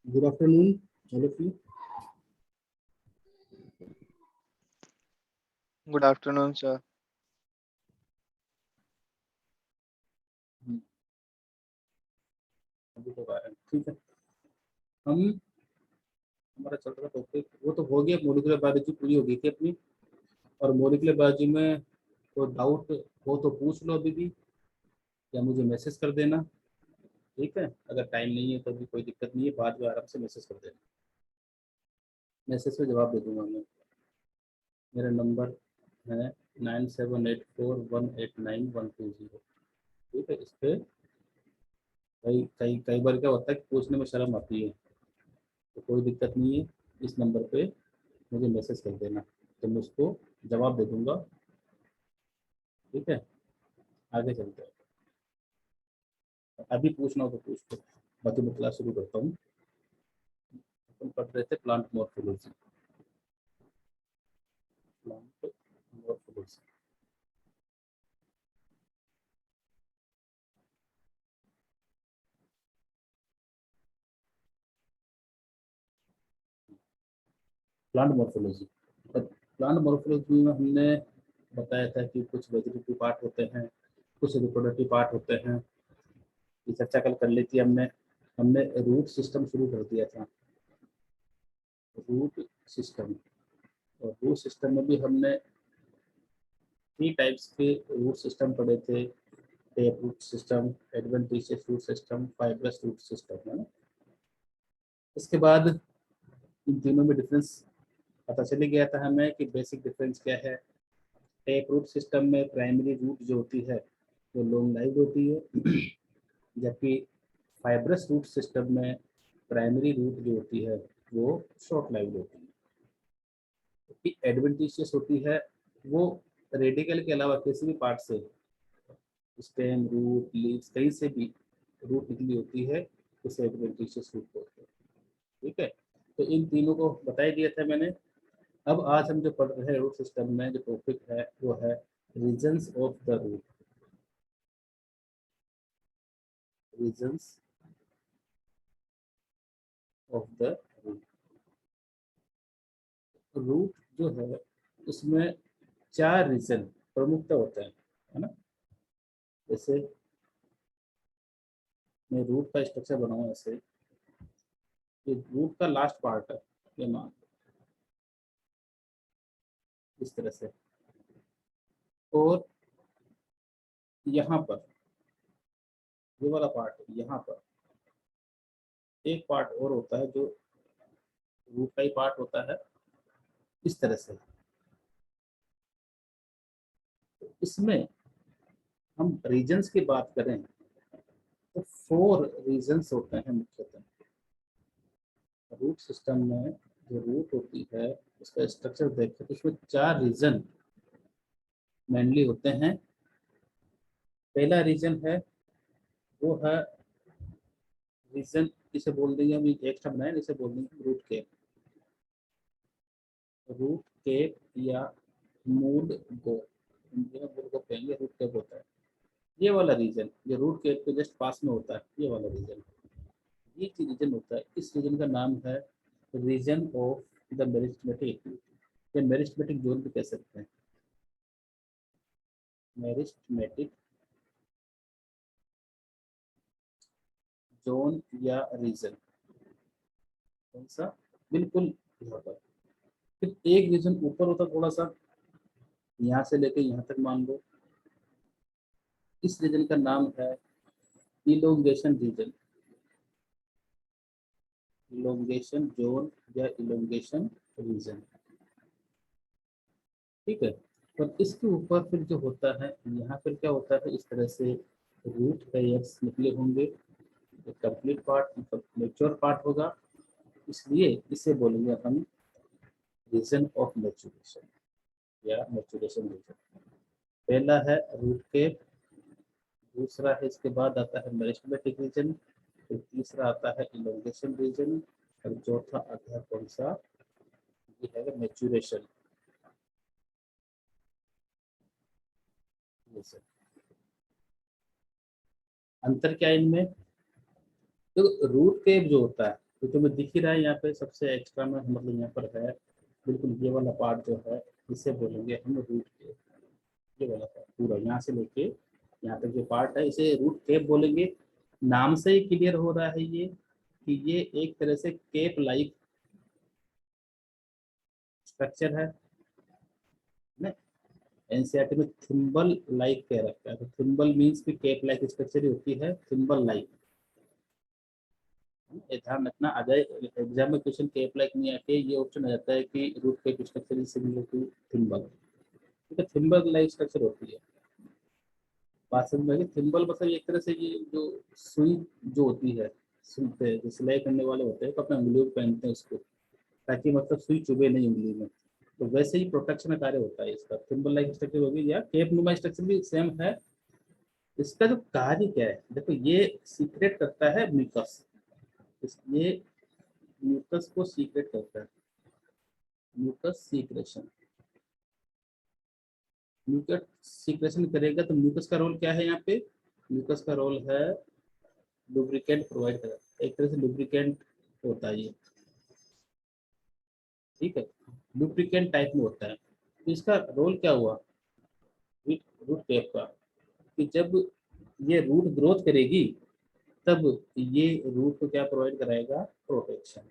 Good afternoon, all of you. Good afternoon, sir. अभी तो आया है, ठीक है। हम हमारा चल रहा टॉपिक वो तो हो गया, मॉलिक्यूलर बायोलॉजी पूरी हो गई थी अपनी। और मॉलिक्यूलर बायोलॉजी में तो डाउट हो तो पूछ लो अभी भी, या मुझे मैसेज कर देना। ठीक है, अगर टाइम नहीं है तो भी कोई दिक्कत नहीं है, बाद में आराम से मैसेज कर देना, मैसेज पे जवाब दे दूंगा मैं। मेरा नंबर है 9784189120। ठीक है, इस पे कई कई कई बार क्या होता है कि पूछने में शर्म आती है, तो कोई दिक्कत नहीं है। इस नंबर पे मुझे मैसेज कर देना, तो मैं उसको जवाब दे दूंगा। ठीक है, आगे चलते हैं। अभी पूछना हो तो पूछ लो, बाकी मैं क्लास शुरू करता हूँ। अपन पढ़ रहे थे plant morphology. Plant morphology, plant morphology. Plant morphology में हमने बताया था कि कुछ वेजिटेटिव पार्ट होते हैं, कुछ रिप्रोडक्टिव पार्ट होते हैं। ये चर्चा कल कर ली थी हमने। हमने रूट सिस्टम शुरू कर दिया था, रूट सिस्टम। और रूट सिस्टम में भी हमने 3 टाइप्स के रूट सिस्टम पढ़े थे। Tap root system, adventitious root system, fibrous root system, है ना। इसके बाद इन तीनों में डिफरेंस पता चल गया था हमें कि बेसिक डिफरेंस क्या है। टेप रूट सिस्टम में प्राइमरी रूट जो होती है वो लॉन्ग लाइव होती है, जबकि फाइब्रस रूट सिस्टम में प्राइमरी रूट जो होती है वो शॉर्ट लाइव होती है। एडवेंटिशियस होती है वो रेडिकल के अलावा किसी भी पार्ट से, स्टेम, रूट, लीव्स, कहीं से भी रूट निकली होती है, उसे एडवेंटिशियस रूट बोलते हैं। ठीक है, तो इन तीनों को बता ही दिया था मैंने। अब आज हम जो पढ़ रहे हैं रूट सिस्टम में, जो टॉपिक है वो है regions of the root. Regions of the root. Root जो है उसमें 4 रीजन प्रमुखता होता है ना। जैसे मैं रूट का स्ट्रक्चर बनाऊं ऐसे, ये रूट का लास्ट पार्ट है, ये मान लो इस तरह से। और यहाँ पर ये वाला पार्ट है, यहाँ पर एक पार्ट और होता है जो रूट का ही पार्ट होता है, इस तरह से। तो इसमें हम रीजन्स की बात करें तो 4 रीजन्स होते हैं मुख्यतः। रूट सिस्टम में जो रूट होती है उसका स्ट्रक्चर देखें तो उसमें 4 रीजन मेनली होते हैं। पहला रीजन है वो है रीजन, इसे बोल देंगे हम, एक्स्ट्रा बनाए इसे बोल देंगे रूट केप। रूट केप या मूड गो, हिंदी में मूड को कहेंगे, रूट केप होता है ये वाला रीजन जो रूट केप के जस्ट पास में होता है। ये वाला रीजन, ये रीजन होता है, इस रीजन का नाम है रीजन ऑफ द मेरिस्टेमेटिक, या मेरिस्टेमेटिक जोन भी कह सकते हैं। मेरिस्टेमेटिक जोन या रीजन, कौन सा, बिल्कुल यहाँ पर। फिर एक रीजन ऊपर होता थोड़ा सा, यहाँ से लेके यहाँ तक मान लो। इस रीजन का नाम है इलोंगेशन रीजन, इलोंगेशन जोन या इलोंगेशन रीजन। ठीक है, और इसके ऊपर फिर जो होता है, यहाँ पर क्या होता है, इस तरह से रूट पेयर्स निकले होंगे। कंप्लीट पार्ट मतलब मेच्योर पार्ट होगा, इसलिए इसे बोलेंगे हम रीजन ऑफ मेचुरेशन या मेचुरेशन रीजन। पहला है रूट केप, दूसरा है, इसके बाद आता है मेरिस्टेमेटिक रीजन, फिर तीसरा आता है इलोंगेशन रीजन, और चौथा आता है कौन सा, ये है मेचुरेशन रीजन। अंतर क्या है इनमें, तो रूट केप जो होता है तो तुम्हें दिख ही रहा है यहाँ पे सबसे एक्स्ट्रा में, मतलब यहाँ पर है बिल्कुल ये वाला पार्ट जो है, इसे बोलेंगे हम रूट केप। ये वाला पार्ट पूरा यहाँ से लेके यहाँ तक जो पार्ट है इसे रूट केप बोलेंगे। नाम से ही क्लियर हो रहा है ये कि ये एक तरह से केप लाइक स्ट्रक्चर है ना। एनसीईआरटी में थिम्बल लाइक कह रखा है, तो थिम्बल मीन्स कि केप लाइक स्ट्रक्चर ही होती है थिम्बल लाइक। ध्यान रखना आ जाए एग्जाम में क्वेश्चन केप लाइक नहीं आके ये ऑप्शन आ जाता है कि root cap structure is similar to thimble. ठीक है, थिम्बल लाइक स्ट्रक्चर होती है। बात समझ में आई? थिम्बल मतलब एक तरह से ये जो सुई जो होती है, सुई पे जो सिलाई करने वाले होते हैं तो अपने उंगलियों पे पहनते हैं उसको, ताकि मतलब सुई चुभे नहीं उंगली में। तो वैसे ही प्रोटेक्शन का कार्य होता है इसका। थिम्बल लाइक स्ट्रक्चर होगी या केप नुमा स्ट्रक्चर भी सेम है। इसका जो कार्य क्या है देखो, ये सीक्रेट करता है म्यूकस। ये म्यूकस को सीक्रेट करता है, म्यूकस सीक्रेशन। म्यूकस सीक्रेशन करेगा तो म्यूकस का रोल क्या है यहाँ पे? म्यूकस का रोल है लुब्रिकेंट प्रोवाइड करा, एक तरह से लुब्रिकेंट होता है ये। ठीक है, लुब्रिकेंट टाइप में होता है। तो इसका रोल क्या हुआ रूट टेप का, कि जब ये रूट ग्रोथ करेगी तब ये रूट को क्या प्रोवाइड कराएगा? प्रोटेक्शन।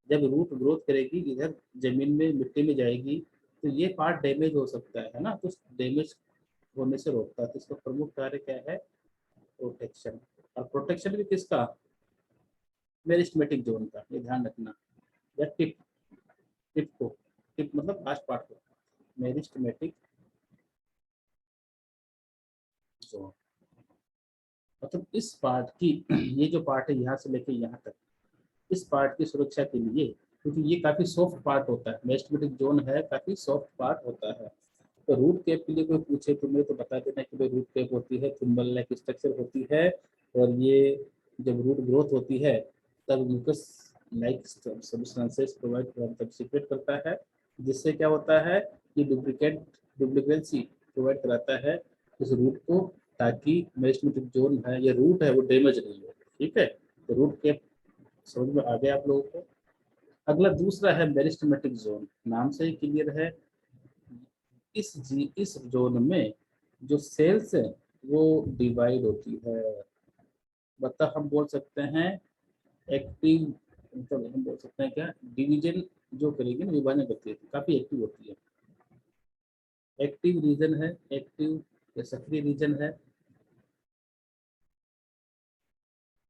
जब रूट ग्रोथ करेगी इधर जमीन में मिट्टी में जाएगी तो ये पार्ट डैमेज हो सकता है ना, तो डैमेज होने से रोकता है। तो इसका प्रमुख कार्य क्या है? प्रोटेक्शन। और प्रोटेक्शन भी किसका? मेरिस्टेमेटिक जोन का, ये ध्यान रखना। या टिप, टिप को, टिप मतलब लास्ट पार्ट को, मेरिस्टेमेटिक जोन। मतलब इस पार्ट की ये जो पार्ट है यहाँ से लेके यहाँ तक, इस पार्ट की सुरक्षा के लिए, क्योंकि ये काफी सॉफ्ट पार्ट होता है, मेरिस्टेमेटिक जोन है काफी सॉफ्ट पार्ट होता है। तो रूट केप के लिए कोई पूछे तुम्हें तो बता देना कि भाई रूट केप होती है थिम्बल लाइक स्ट्रक्चर होती है, और ये जब रूट ग्रोथ होती है तब म्यूकस लाइक सब्सटेंसेस प्रोवाइड तब सीक्रेट करता है, जिससे क्या होता है कि डुप्लीकेंसी प्रोवाइड कराता है इस रूट को, ताकि मेरिस्टेमेटिक जोन है या रूट है वो डैमेज नहीं हो। ठीक है, तो रूट केप समझ में आ गया आप लोगों को। अगला दूसरा है मेरिस्टेमेटिक जोन, नाम से ही क्लियर है। इस जोन में जो सेल्स है वो डिवाइड होती है। मतलब हम बोल सकते हैं एक्टिव, मतलब हम बोल सकते हैं क्या, डिवीजन जो करेगी ना, विभाजन करती है काफी एक्टिव होती है। एक्टिव रीजन है, एक्टिव या सक्रिय रीजन है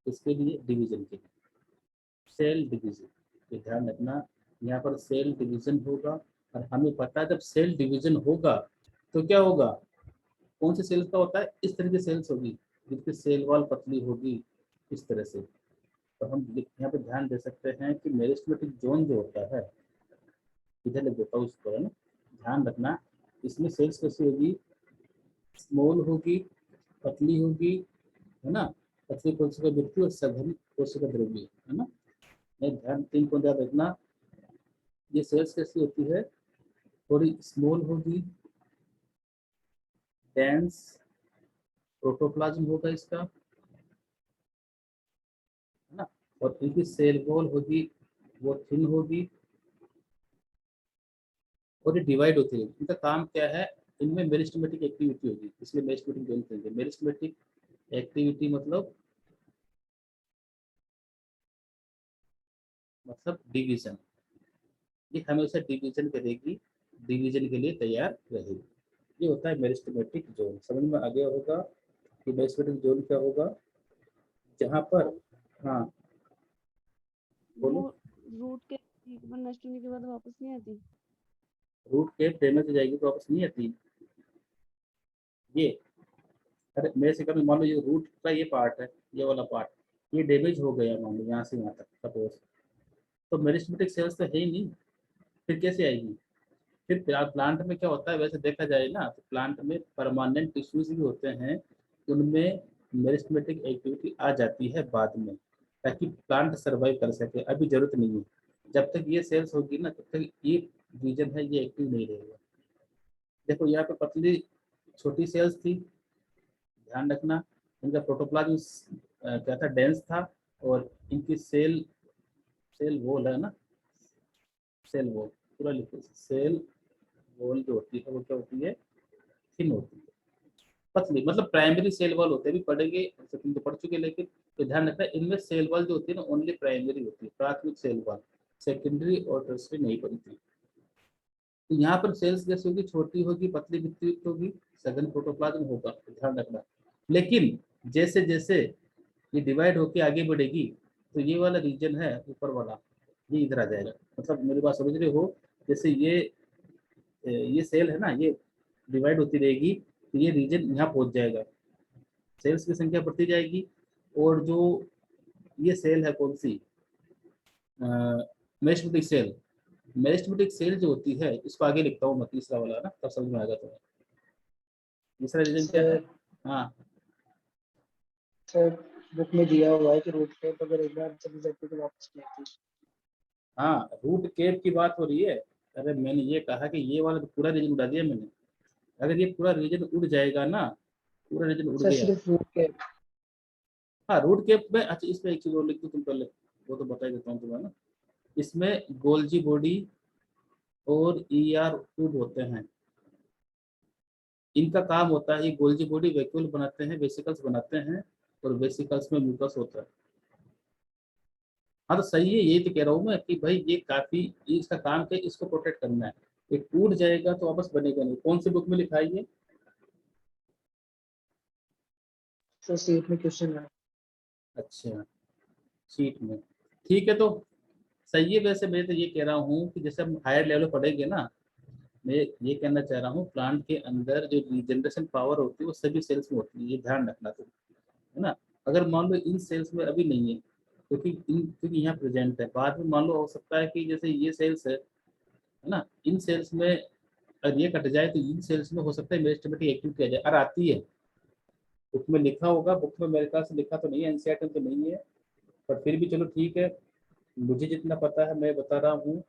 इसके लिए, डिवीजन के लिए सेल डिवीजन। ये ध्यान रखना, यहाँ पर सेल डिवीजन होगा। और हमें पता है जब सेल डिवीजन होगा तो क्या होगा? कौन से सेल्स का होता है? इस तरह की सेल्स होगी जिसकी सेल वॉल पतली होगी, इस तरह से। तो हम यहाँ पे ध्यान दे सकते हैं कि मेरिस्टेमेटिक जोन जो होता है, इधर लिख देता हूँ उसको, है ना, ध्यान रखना। इसमें सेल्स कैसी होगी? स्मॉल होगी, पतली होगी, है ना, पतली कोशिका वृत्ति और सघन कोशिका द्रव्य, है ना। मैं ध्यान तीन को ध्यान रखना। ये सेल्स कैसी होती है? थोड़ी स्मॉल होगी, डेंस प्रोटोप्लाज्म होगा इसका, है ना। और इनकी सेल वॉल होगी वो थिन होगी, और ये डिवाइड होती है। इनका काम क्या है? इनमें मेरिस्टेमेटिक एक्टिविटी होगी, इसलिए मेरिस्टेमेटिक जोन कहेंगे। मेरिस्टेमेटिक एक्टिविटी मतलब डिवीजन। ये हमेशा डिवीजन करेगी, डिवीजन के लिए तैयार रहेगी। ये होता है मेरिस्टेमेटिक जोन। समझ में आ गया होगा कि मेरिस्टेमेटिक जोन क्या होगा? जहाँ पर, हाँ वो बोलो। रूट के एक बार नष्ट होने के बाद वापस नहीं आती। रूट केप डैमेज हो जाएगी तो वापस नहीं आती ये। अरे मेरे से कभी मान लो ये रूट का ये पार्ट है, ये वाला पार्ट ये डैमेज हो गया, मान लो यहाँ से यहाँ तक सपोज, तो मेरिस्टेमेटिक सेल्स तो है ही नहीं, फिर कैसे आएगी? फिर प्लांट में क्या होता है वैसे देखा जाए ना, तो प्लांट में परमानेंट टिश्यूज भी होते हैं, उनमें मेरिस्टेमेटिक एक्टिविटी आ जाती है बाद में, ताकि प्लांट सरवाइव कर सके। अभी जरूरत नहीं है। जब तक ये सेल्स होगी ना तब तक ये रीजन है ये एक्टिव नहीं रहेगा। देखो यहाँ पे पतली छोटी सेल्स थी, ध्यान रखना। इनका प्रोटोप्लाज्म क्या था? डेंस था। और इनकी सेल सेल वॉल है ना, सेल वॉल पूरा लिखो। सेल वॉल जो होती है वो क्या होती है, थिन होती है, पतली, मतलब प्राइमरी सेल वॉल होते हैं, अभी पढ़ेंगे, तुम तो पढ़ चुके, लेकिन तो ध्यान रखना इनमें सेल वॉल जो होती है ना ओनली प्राइमरी होती है, प्राथमिक सेल वॉल, सेकेंडरी और टर्सरी नहीं बनती। तो यहाँ पर सेल्स कैसे होगी, छोटी होगी, पतली विद्युत होगी, सघन प्रोटोप्लाज्म होगा, तो ध्यान रखना। लेकिन जैसे जैसे ये डिवाइड होके आगे बढ़ेगी तो ये वाला रीजन है ऊपर वाला, ये इधर आ जाएगा। मतलब मेरी बात समझ रहे हो, जैसे ये सेल है ना, ये डिवाइड होती रहेगी तो ये रीजन यहाँ पहुंच जाएगा, सेल्स की संख्या बढ़ती जाएगी। और जो ये सेल है कौन सी, मेरिस्टेमेटिक सेल, मेरिस्टेमेटिक सेल जो होती है, इसको आगे लिखता हूँ मैं, तीसरा वाला ना, तब समझ में आएगा तुम्हें। तीसरा रीजन क्या है, सर हाँ सर बुक में दिया हुआ है कि रूट पे अगर एक बार चली जाती है तो वापस नहीं आती। हाँ, रूट केप की बात हो रही है। अरे मैंने ये कहा कि ये वाला तो पूरा रीजन उड़ा दिया मैंने, अगर ये पूरा रीजन उड़ जाएगा ना, पूरा रीजन उड़ सर गया। सिर्फ रूट के। हाँ, रूट केप में, अच्छा इसमें एक चीज और लिख दो तुम पहले, वो तो बता ही देता हूँ तुम्हें ना। इसमें गोल्जी बॉडी और ईआर ट्यूब होते हैं, इनका काम होता है, ये गोल्जी बॉडी वैक्यूल बनाते हैं, वेसिकल्स बनाते हैं, और वेसिकल्स में म्यूकस होता है। हाँ तो सही है, यही तो कह रहा हूँ मैं कि भाई ये काफी, ये इसका काम है, इसको प्रोटेक्ट करना है। ये टूट जाएगा तो वापस बनेगा नहीं। कौन सी बुक में लिखा है ये, सर सीट में क्वेश्चन है। अच्छा शीट में, ठीक है तो सही है। वैसे मैं तो ये कह रहा हूँ कि जैसे हम हायर लेवल पढ़ेंगे ना, मैं ये कहना चाह रहा हूँ प्लांट के अंदर जो रिजनरेशन पावर होती है वो सभी सेल्स में होती है, ये ध्यान रखना तुम, है ना। अगर मान लो इन सेल्स में अभी नहीं है, क्योंकि यहाँ प्रेजेंट है, बाद में मान लो हो सकता है कि जैसे ये सेल्स है ना, इन सेल्स में अगर ये कट जाए तो इन सेल्स में हो सकता है मेरिस्टेमेटिक एक्टिविटी आ जाए, और आती है, बुक में लिखा होगा, बुक में मेरे ख्याल से लिखा तो नहीं है, एनसीईआरटी में तो नहीं है, पर फिर भी चलो ठीक है, मुझे जितना पता है मैं बता रहा हूँ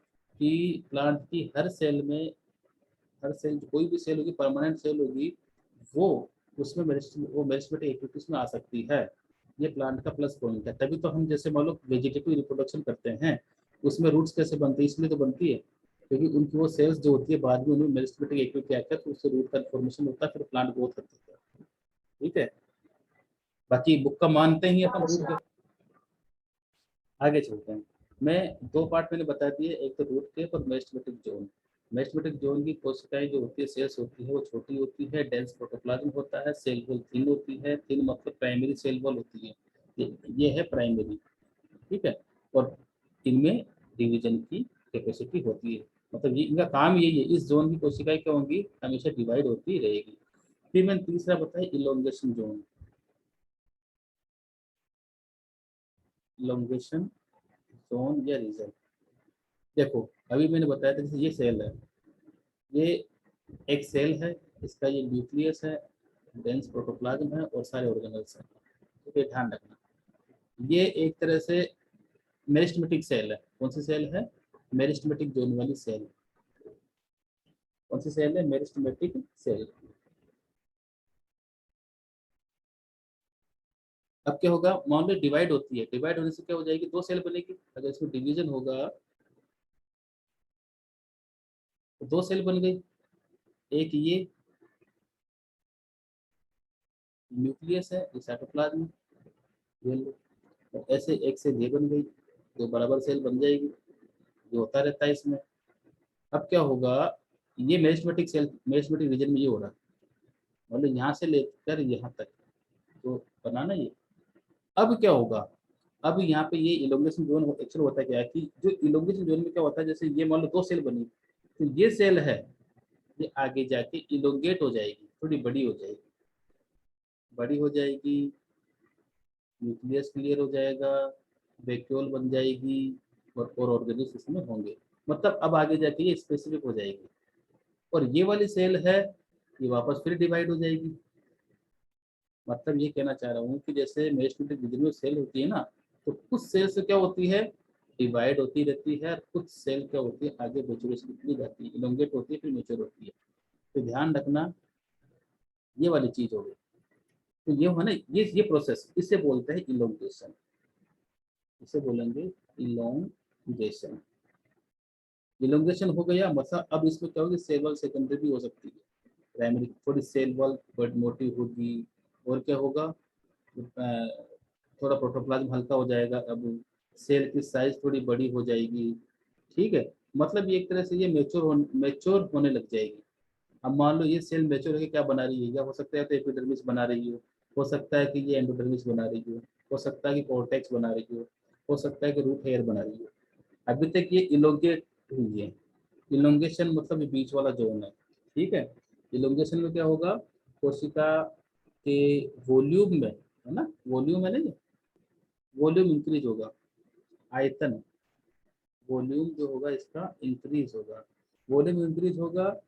कि प्लांट की हर सेल में, हर सेल, कोई भी सेल होगी, परमानेंट सेल होगी, वो उसमें वो मेरिस्टेमेटिक एक्टिविटीज में आ सकती है। ये प्लांट का प्लस पॉइंट है। तभी तो हम जैसे मान लो वेजिटेटिव रिप्रोडक्शन करते हैं, उसमें रूट्स कैसे बनती है, इसलिए तो बनती है क्योंकि उनकी वो सेल्स जो होती है बाद में उनमें मेरिस्टेमेटिक एक्टिविटी आकर तो उससे रूट का फॉर्मेशन होता है, फिर प्लांट ग्रोथ करती है। ठीक है, बाकी बुक का मानते ही अपन Yes, रूट sir. का। आगे चलते हैं। मैं दो पार्ट मैंने बता दिए, एक तो रूट केप और मेरिस्टेमेटिक जोन। मेरिस्टेमेटिक जोन की कोशिकाएं जो होती है, सेल्स होती है, वो छोटी होती है, डेंस प्रोटोप्लाज्म होता है, सेल वॉल थिन होती है, थिन मतलब प्राइमरी सेल वॉल होती है, ये है प्राइमरी। ठीक है, और इनमें डिवीजन की कैपेसिटी होती है, मतलब ये इनका काम यही है, इस जोन की कोशिकाएं क्या होंगी, हमेशा डिवाइड होती रहेगी। फिर मैंने तीसरा बताया इलोंगेशन जोन, इलोंगेशन जोन या रीजन। देखो अभी मैंने बताया था जैसे ये सेल है, ये एक सेल है, इसका ये न्यूक्लियस है, डेंस प्रोटोप्लाज्म है और सारे ऑर्गेनल्स हैं। तो ये ध्यान रखना, ये एक तरह से मेरिस्टेमेटिक सेल है। कौन सी सेल है, मेरिस्टेमेटिक जोन वाली सेल। कौन सी सेल है, मेरिस्टेमेटिक सेल। अब क्या होगा, मान लो डिवाइड होती है, डिवाइड होने से क्या हो जाएगी, दो सेल बनेगी, अगर इसमें डिवीजन होगा तो दो सेल बन गई, एक ये न्यूक्लियस है, ये साइटोप्लाज्म, ये लो। और ऐसे एक से ये बन गई, दो बराबर सेल बन जाएगी, जो होता रहता है इसमें। अब क्या होगा, ये मेरिस्टेमेटिक सेल, मेरिस्टेमेटिक रीजन में ये हो रहा है, मतलब यहाँ से लेकर यहाँ तक तो बनाना ये। अब क्या होगा, अब यहाँ पे ये इलोंगेशन जोन एक्चुअल होता है क्या है कि जो इलोंगेशन जोन में क्या होता है, जैसे ये मान लो दो सेल बनी, तो ये सेल है, ये आगे जाके इलोंगेट हो जाएगी, थोड़ी बड़ी हो जाएगी, बड़ी हो जाएगी, न्यूक्लियस क्लियर हो जाएगा, वैक्यूल बन जाएगी, और ऑर्गेनिल्स इसमें होंगे। मतलब अब आगे जाके ये स्पेसिफिक हो जाएगी, और ये वाली सेल है, ये वापस फिर डिवाइड हो जाएगी। मतलब ये कहना चाह रहा हूँ कि जैसे मेरिस्टेमेटिक रीजन में सेल होती है ना, तो कुछ सेल से क्या होती है, डिवाइड होती रहती है, कुछ सेल क्या होती है, आगे मेच्योरेशन की जाती है, इलोंगेट होती है, फिर मेच्योर होती है। तो ध्यान रखना, ये वाली चीज हो गई। तो ये है ना, ये प्रोसेस, इसे बोलते हैं इलोंगेशन, इसे बोलेंगे इलोंगेशन। इलोंगेशन। इलोंगेशन हो गया मतलब अब इसमें क्या होगी, सेल वॉल सेकेंडरी भी हो सकती है, प्राइमरी थोड़ी सेल वॉल बट मोटी होगी, और क्या होगा, थोड़ा प्रोटोप्लाज्म हल्का हो जाएगा, अब सेल की साइज थोड़ी बड़ी हो जाएगी, ठीक है। मतलब ये एक तरह से ये मैच्योर होने लग जाएगी। अब मान लो ये सेल मैच्योर होकर क्या बना रही है, या हो सकता है तो एपिडर्मिस बना रही हो सकता है कि ये एंडोडर्मिस बना रही हो सकता है कि कॉर्टेक्स बना रही हो सकता है कि रूट हेयर बना रही हो। अभी तक ये इलोंगेट हुई है। इलोंगेशन मतलब ये बीच वाला जोन है, ठीक है। इलोंगेशन में क्या होगा, कोशिका के वॉल्यूम में, है ना, वॉल्यूम है ना, ये वॉल्यूम इंक्रीज होगा, आयतन, वॉल्यूम जो होगा इसका इंक्रीज होगा, वॉल्यूम इंक्रीज होगा,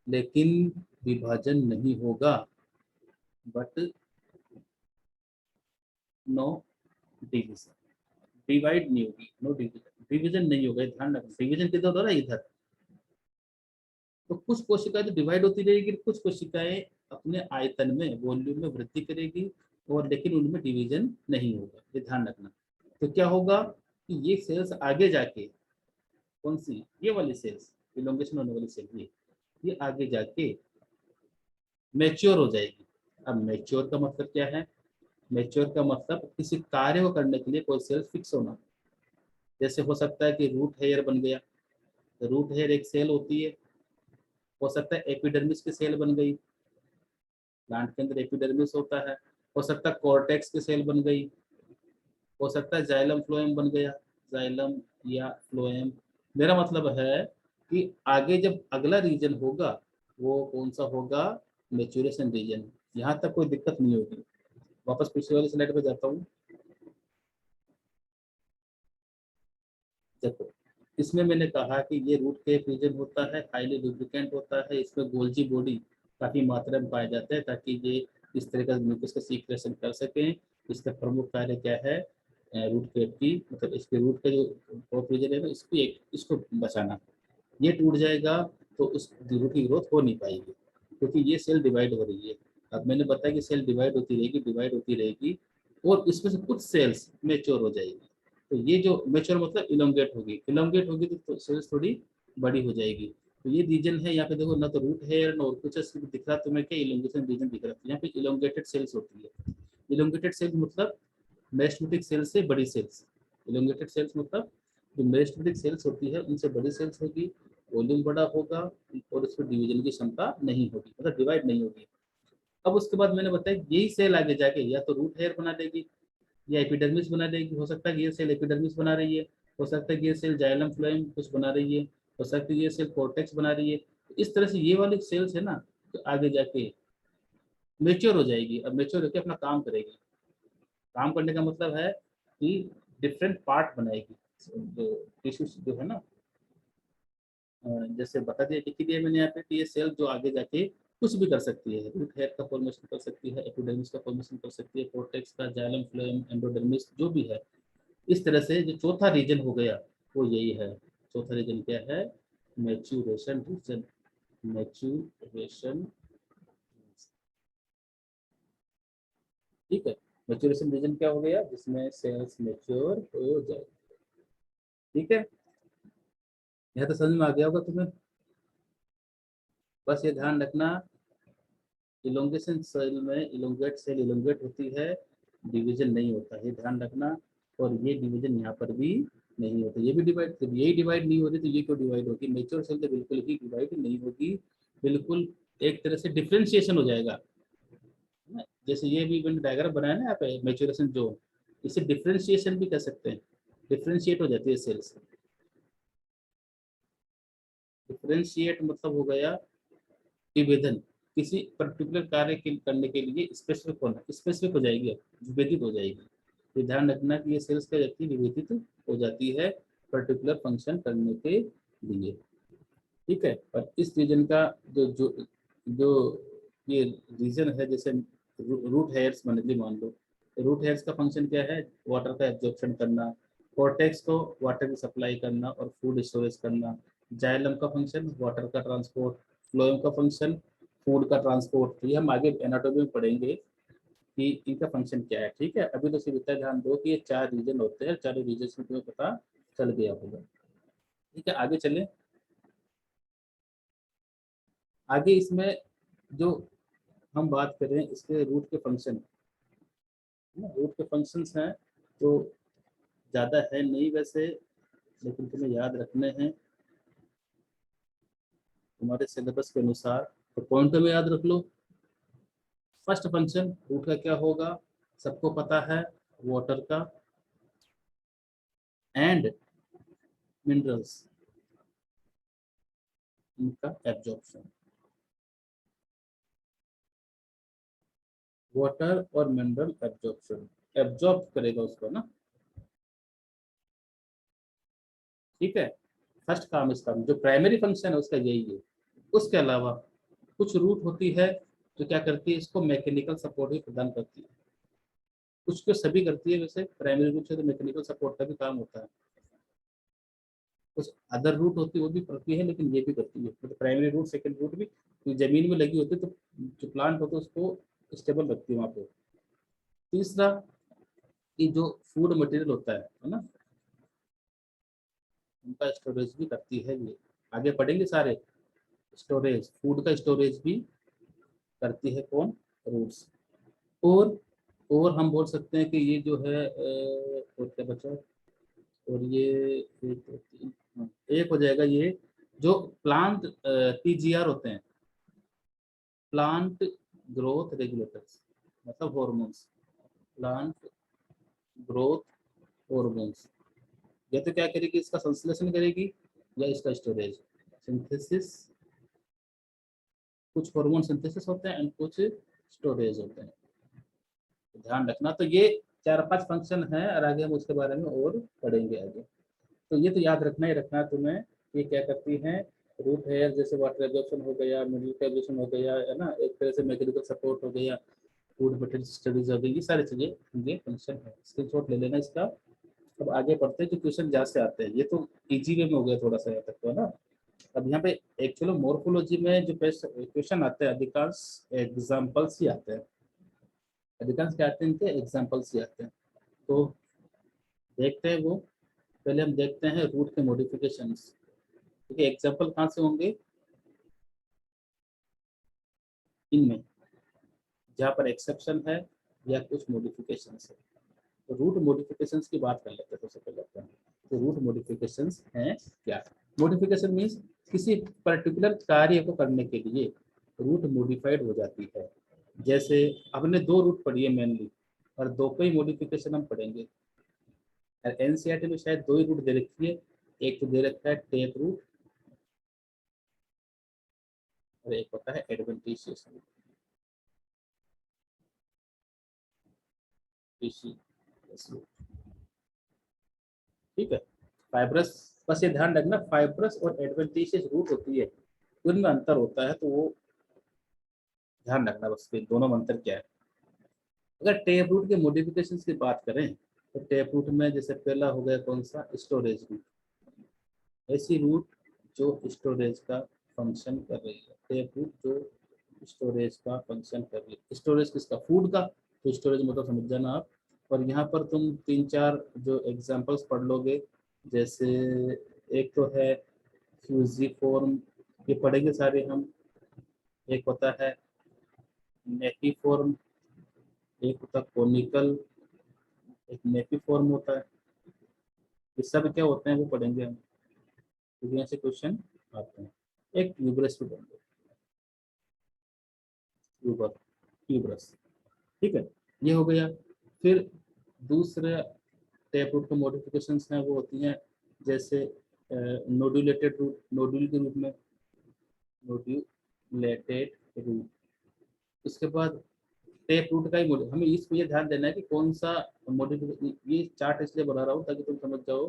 लेकिन विभाजन नहीं होगा, बट नो डिवीजन, डिवाइड नहीं होगी, नो डिवीजन, डिवीजन नहीं होगा, ध्यान रखना, डिवीजन किधर हो रहा है, इधर। तो कुछ कोशिकाएं तो डिवाइड होती रहेगी, कुछ कोशिकाएं अपने आयतन में, वॉल्यूम में वृद्धि करेगी, और लेकिन उनमें डिवीजन नहीं होगा, ये ध्यान रखना। तो क्या होगा कि ये सेल्स आगे जाके, कौन सी, ये वाली सेल्स, इलोंगेशन होने वाली सेल, ये आगे जाके मैच्योर हो जाएगी। अब मैच्योर का मतलब क्या है, मैच्योर का मतलब किसी कार्य को करने के लिए कोई सेल फिक्स होना। जैसे हो सकता है कि रूट हेयर बन गया, रूट हेयर एक सेल होती है, हो सकता है एपिडर्मिस की सेल बन गई, प्लांट के अंदर एपिडर्मिस होता है, हो सकता है कॉर्टेक्स की सेल बन गई, हो सकता है जाइलम फ्लोएम बन गया, जाइलम या फ्लोएम। मेरा मतलब है कि आगे जब अगला रीजन होगा वो कौन सा होगा, मेच्योरेशन रीजन। यहाँ तक कोई दिक्कत नहीं होगी। वापस पिछले वाली स्लाइड पे जाता हूँ। देखो, इसमें मैंने कहा कि ये रूट केप रीजन होता है, हाईली लुब्रिकेंट होता है, इसमें गोल्जी बॉडी काफी मात्रा में पाया जाता है ताकि ये इस तरह का म्यूकस का सीक्रेशन कर सकें। इसका प्रमुख कार्य क्या है, रूट केप की, मतलब इसके रूट का जो टॉप रीजन है ना, इसको बचाना। ये टूट जाएगा तो उस रूट की ग्रोथ हो नहीं पाएगी, क्योंकि ये सेल डिवाइड हो रही है। अब मैंने बताया कि सेल डिवाइड होती रहेगी, डिवाइड होती रहेगी, और इसमें से कुछ सेल्स मेच्योर हो जाएगी। तो ये जो मेच्योर मतलब इलोंगेट होगी, इलोंगेट होगी तो सेल्स थोड़ी बड़ी हो जाएगी। तो ये रीजन है, यहाँ पे देखो ना तो रूट हेयर ना और कुछ दिख रहा, तुम्हें क्या इलोंगेशन रीजन दिख रहा है, यहाँ पे इलोंगेटेड सेल्स होती है। इलोंगेटेड सेल्स मतलब मेरिस्टेमेटिक सेल्स से बड़ी सेल्स। इलोंगेटेड सेल्स मतलब जो मेरिस्टेमेटिक सेल्स होती है उनसे बड़ी सेल्स होगी, वॉल्यूम बड़ा होगा, और इसमें डिवीजन की क्षमता नहीं होगी, मतलब डिवाइड नहीं होगी। अब उसके बाद मैंने बताया यही सेल आगे जाके या तो रूट हेयर बना देगी या एपिडर्मिस बना देगी। हो सकता है ये सेल एपिडर्मिस बना रही है, हो सकता है कि ये सेल जाइलम फ्लोएम कुछ बना रही है, हो सकता है ये सेल कॉर्टेक्स बना रही है। तो इस तरह से ये वाली सेल्स है ना, तो आगे जाके मेच्योर हो जाएगी। अब मेच्योर होकर अपना काम करेगी। काम करने का मतलब है कि डिफरेंट पार्ट बनाएगी, जो टिश्यू जो है ना, जैसे बता दिया, लिख दिया मैंने यहाँ पे कि ये सेल जो आगे जाके कुछ भी कर सकती है, रूट हेयर का फॉर्मेशन कर सकती है, एपिडर्मिस का फॉर्मेशन कर सकती है, कॉर्टेक्स का, जाइलम फ्लोएम, एंडोडर्मिस जो भी है। इस तरह से जो चौथा रीजन हो गया वो यही है। चौथा रीजन क्या है, मैच्यूरेशन रीजन, मैच्यूरेशन, ठीक है। मैच्यूरेशन रीजन क्या हो गया, जिसमें सेल्स मैच्योर हो जाए, ठीक है। यह तो समझ में आ गया होगा तुम्हें। बस ये ध्यान रखना, इलोंगेशन सेल में इलोंगेट सेल इलोंगेट होती है, डिवीजन नहीं होता है, ध्यान रखना। और ये डिवीजन यहाँ पर भी नहीं होता, ये भी डिवाइड, जब यही डिवाइड नहीं होती तो ये क्यों डिवाइड होगी। मेच्योर सेल तो बिल्कुल ही डिवाइड नहीं होगी, बिल्कुल एक तरह से डिफ्रेंशिएशन हो जाएगा। जैसे ये भी मैंने डायग्राम बनाया ना यहाँ पे, मेच्योरेशन जोन, इसे डिफ्रेंशिएशन भी कर सकते हैं, डिफ्रेंशिएट हो जाती है सेल्स। डिफ्रेंशिएट मतलब हो गया विभेदन, किसी पर्टिकुलर कार्य के करने के लिए स्पेसिफिक होना, स्पेसिफिक हो जाएगी, विभेदित हो जाएगी। तो ध्यान रखना कि ये सेल्स क्या जाती है, विभेदित हो जाती है पर्टिकुलर फंक्शन करने के लिए, ठीक है। और इस रीजन का जो जो जो ये रीजन है, जैसे रूट हेयर्स मान लो, रूट हेयर्स का फंक्शन क्या है, वाटर का एब्जॉर्प्शन करना, कॉर्टेक्स को वाटर की सप्लाई करना और फूड स्टोरेज करना, जाइलम का फंक्शन वाटर का ट्रांसपोर्ट, फ्लोएम का फंक्शन फूड का ट्रांसपोर्ट। तो ये हम आगे एनाटॉमी में पढ़ेंगे कि इनका फंक्शन क्या है, ठीक है। अभी तो सिर्फ इतना ध्यान दो कि ये चार रीजन होते हैं, चारों रीजन में तुम्हें पता चल गया होगा। ठीक है, आगे चले। आगे इसमें जो हम बात करें इसके रूट के फंक्शन, रूट के फंक्शंस हैं तो ज़्यादा है नहीं वैसे, लेकिन तुम्हें याद रखने हैं तुम्हारे सिलेबस के अनुसार, तो पॉइंट में याद रख लो। फर्स्ट फंक्शन रूट का क्या होगा, सबको पता है, वाटर का एंड मिनरल्स, इनका एब्जॉर्प्शन। वाटर और मिनरल एब्जॉर्प्शन, एब्जॉर्ब करेगा उसको ना। ठीक है, फर्स्ट काम इसका जो प्राइमरी फंक्शन है उसका यही है। उसके अलावा कुछ रूट होती है जो क्या करती है, इसको मैकेनिकल सपोर्ट भी प्रदान करती है। कुछ तो सभी करती है, वैसे प्राइमरी रूट से तो मैकेनिकल सपोर्ट का भी काम होता है। कुछ अदर रूट होती है वो भी करती है, लेकिन ये भी करती है, मतलब प्राइमरी रूट सेकंड रूट भी तो जमीन में लगी होती है, तो जो प्लांट होता है उसको स्टेबल रखती है वहाँ पे। तीसरा, कि जो फूड मटेरियल होता है ना, उनका स्टोरेज भी करती है ये। आगे पढ़ेंगे सारे, स्टोरेज, फूड का स्टोरेज भी करती है कौन, रूट्स। और हम बोल सकते हैं कि ये जो है और क्या बचा, और ये एक दो तीन, हाँ, एक हो जाएगा ये जो प्लांट पीजीआर होते हैं, प्लांट ग्रोथ रेगुलेटर्स, मतलब हॉर्मोन्स, प्लांट ग्रोथ हॉर्मोन्स। या तो क्या करेगी, इसका संश्लेषण करेगी या इसका स्टोरेज, सिंथेसिस। कुछ हार्मोन सिंथेसिस होते हैं एंड कुछ स्टोरेज होते हैं, तो ध्यान रखना। तो ये 4-5 फंक्शन है, और आगे हम उसके बारे में और पढ़ेंगे आगे। तो ये तो याद रखना ही रखना है तुम्हें, ये क्या करती हैं, रूट है जैसे वाटर एब्जॉर्प्शन हो गया, मिनरल एब्जॉर्प्शन हो गया, है ना, एक तरह से मैकेनिकल सपोर्ट हो गया, फूड मटेरियल स्टडीज हो गई, ये सारी चीजें ये फंक्शन है। स्क्रीनशॉट ले लेना इसका। अब आगे बढ़ते हैं, जो क्वेश्चन जहाँ से आते हैं, ये तो इजी वे में हो गया थोड़ा सा यहाँ तक तो, है ना। अब यहाँ पे एक्चुअली मोर्फोलॉजी में जो क्वेश्चन आते हैं अधिकांश एग्जाम्पल्स ही आते हैं, अधिकांश क्या आते हैं, इनके एग्जाम्पल्स ही आते हैं। तो देखते हैं वो, पहले हम देखते हैं रूट के मॉडिफिकेशंस। ठीक है, एग्जाम्पल कहाँ से होंगे, इनमें जहाँ पर एक्सेप्शन है या कुछ मॉडिफिकेशंस है। तो रूट मॉडिफिकेशंस की बात कर लेते हैं सबसे पहले अपन। तो रूट मॉडिफिकेशंस हैं क्या, मॉडिफिकेशन मीन्स किसी पर्टिकुलर कार्य को करने के लिए रूट मॉडिफाइड हो जाती है। जैसे हमने 2 रूट पढ़ी है मेनली, और 2 पे ही मॉडिफिकेशन हम पढ़ेंगे। एनसीईआरटी में शायद 2 ही रूट दे रखी है, एक तो दे रखा है टेप रूट, और एक होता है एडवेंटिशियस रूट। ठीक है, फाइब्रस, बस ये ध्यान रखना, फाइब्रस और एडवेंटिशियस रूट होती है, उनमें अंतर होता है, तो वो ध्यान रखना बस कि दोनों में अंतर क्या है। अगर टेप रूट के मॉडिफिकेशंस की बात करें, तो टेप रूट में जैसे पहला हो गया कौन सा, स्टोरेज रूट। ऐसी रूट जो स्टोरेज का फंक्शन कर रही है, टेप रूट जो स्टोरेज का फंक्शन कर रही है। स्टोरेज किसका, फूड का, तो स्टोरेज मतलब समझ जाना आप। और यहाँ पर तुम 3-4 जो एग्जांपल्स पढ़ लोगे, जैसे एक तो है फ्यूजिफॉर्म, ये पढ़ेंगे सारे हम। एक होता है नेटिफॉर्म, एक होता है कोनिकल, एक नेपिफॉर्म होता है। ये सब क्या होते हैं वो पढ़ेंगे हम, क्योंकि यहाँ से क्वेश्चन आते हैं। एक ट्यूबरस भी पढ़ेंगे, ट्यूबर, ट्यूबरस। ठीक है, ये हो गया। फिर दूसरे टैप रूट के मॉडिफिकेशंस हैं, वो होती हैं जैसे नोडुलेटेड रूट, नोडुल के रूप में, नोडुलेटेड रूट। उसके बाद टेप रूट का ही हमें इसको ये ध्यान देना है कि कौन सा मॉडिफिकेशन, ये चार्ट इसलिए बना रहा हूँ ताकि तुम समझ जाओ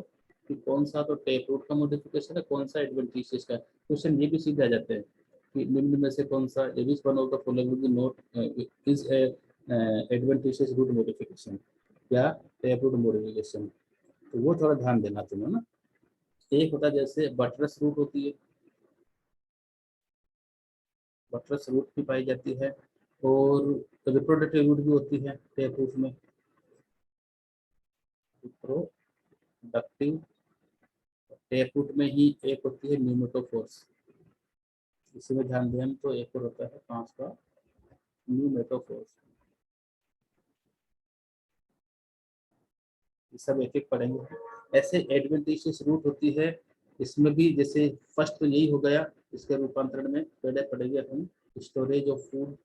कि कौन सा तो टेप रूट का मॉडिफिकेशन है, कौन सा एडवेंटिशियस का। क्वेश्चन ये भी सीधे आ जाते हैं कि निम्न में से कौन सा, which one of the following not is adventitious root modification या टेप रूट मॉडिफिकेशन। तो वो थोड़ा ध्यान देना तुम्हें ना। एक होता है जैसे बटरस रूट होती है, बटरस रूट भी पाई जाती है, और रिप्रोडक्टिव रूट भी होती है टेप रूट में, रिप्रोडक्टिव टेप रूट में ही एक होती है न्यूमेटोफोर्स, इसी में ध्यान दें तो एक और होता है 5 का न्यूमेटोफोर्स। ये सब एक एक पढ़ेंगे। ऐसे एडवेंटिशियस रूट होती है, इसमें भी जैसे फर्स्ट तो यही हो गया, इसके रूपांतरण में पहले पढ़ेंगे हम storage of food,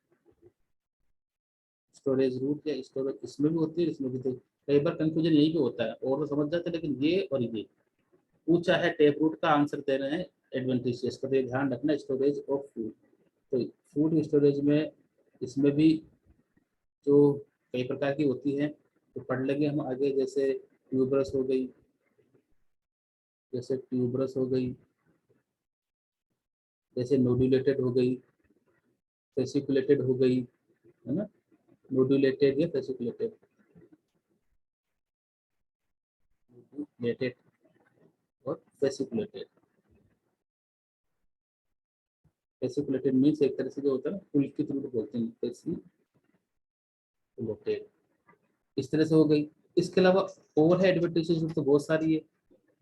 storage root या स्टोरेज, इसमें भी होती है इसमें भी। तो कई बार कंफ्यूजन यही भी होता है, और तो समझ जाते हैं, लेकिन ये और ये पूछा है टेप रूट का आंसर दे रहे हैं एडवेंटिशियस का, तो ये ध्यान रखना स्टोरेज ऑफ फूड। तो फूड स्टोरेज में इसमें भी जो कई प्रकार की होती है तो पढ़ लेंगे हम आगे, जैसे ट्यूबरस हो गई, जैसे ट्यूबरस हो गई, जैसे नोडुलेटेड हो गई, फेसिकुलेटेड हो गई, है ना, नोडुलेटेड या फेसिकुलेटेड, नोडुलेटेड और फेसिकुलेटेड। फेसिकुलेटेड मीन्स एक तरह से जो होता है ना पुलकित रूट बोलते हैं, फेसिकुलेटेड, इस तरह से हो गई। इसके अलावा और है एडवर्टाइजेशन रूट तो बहुत सारी है,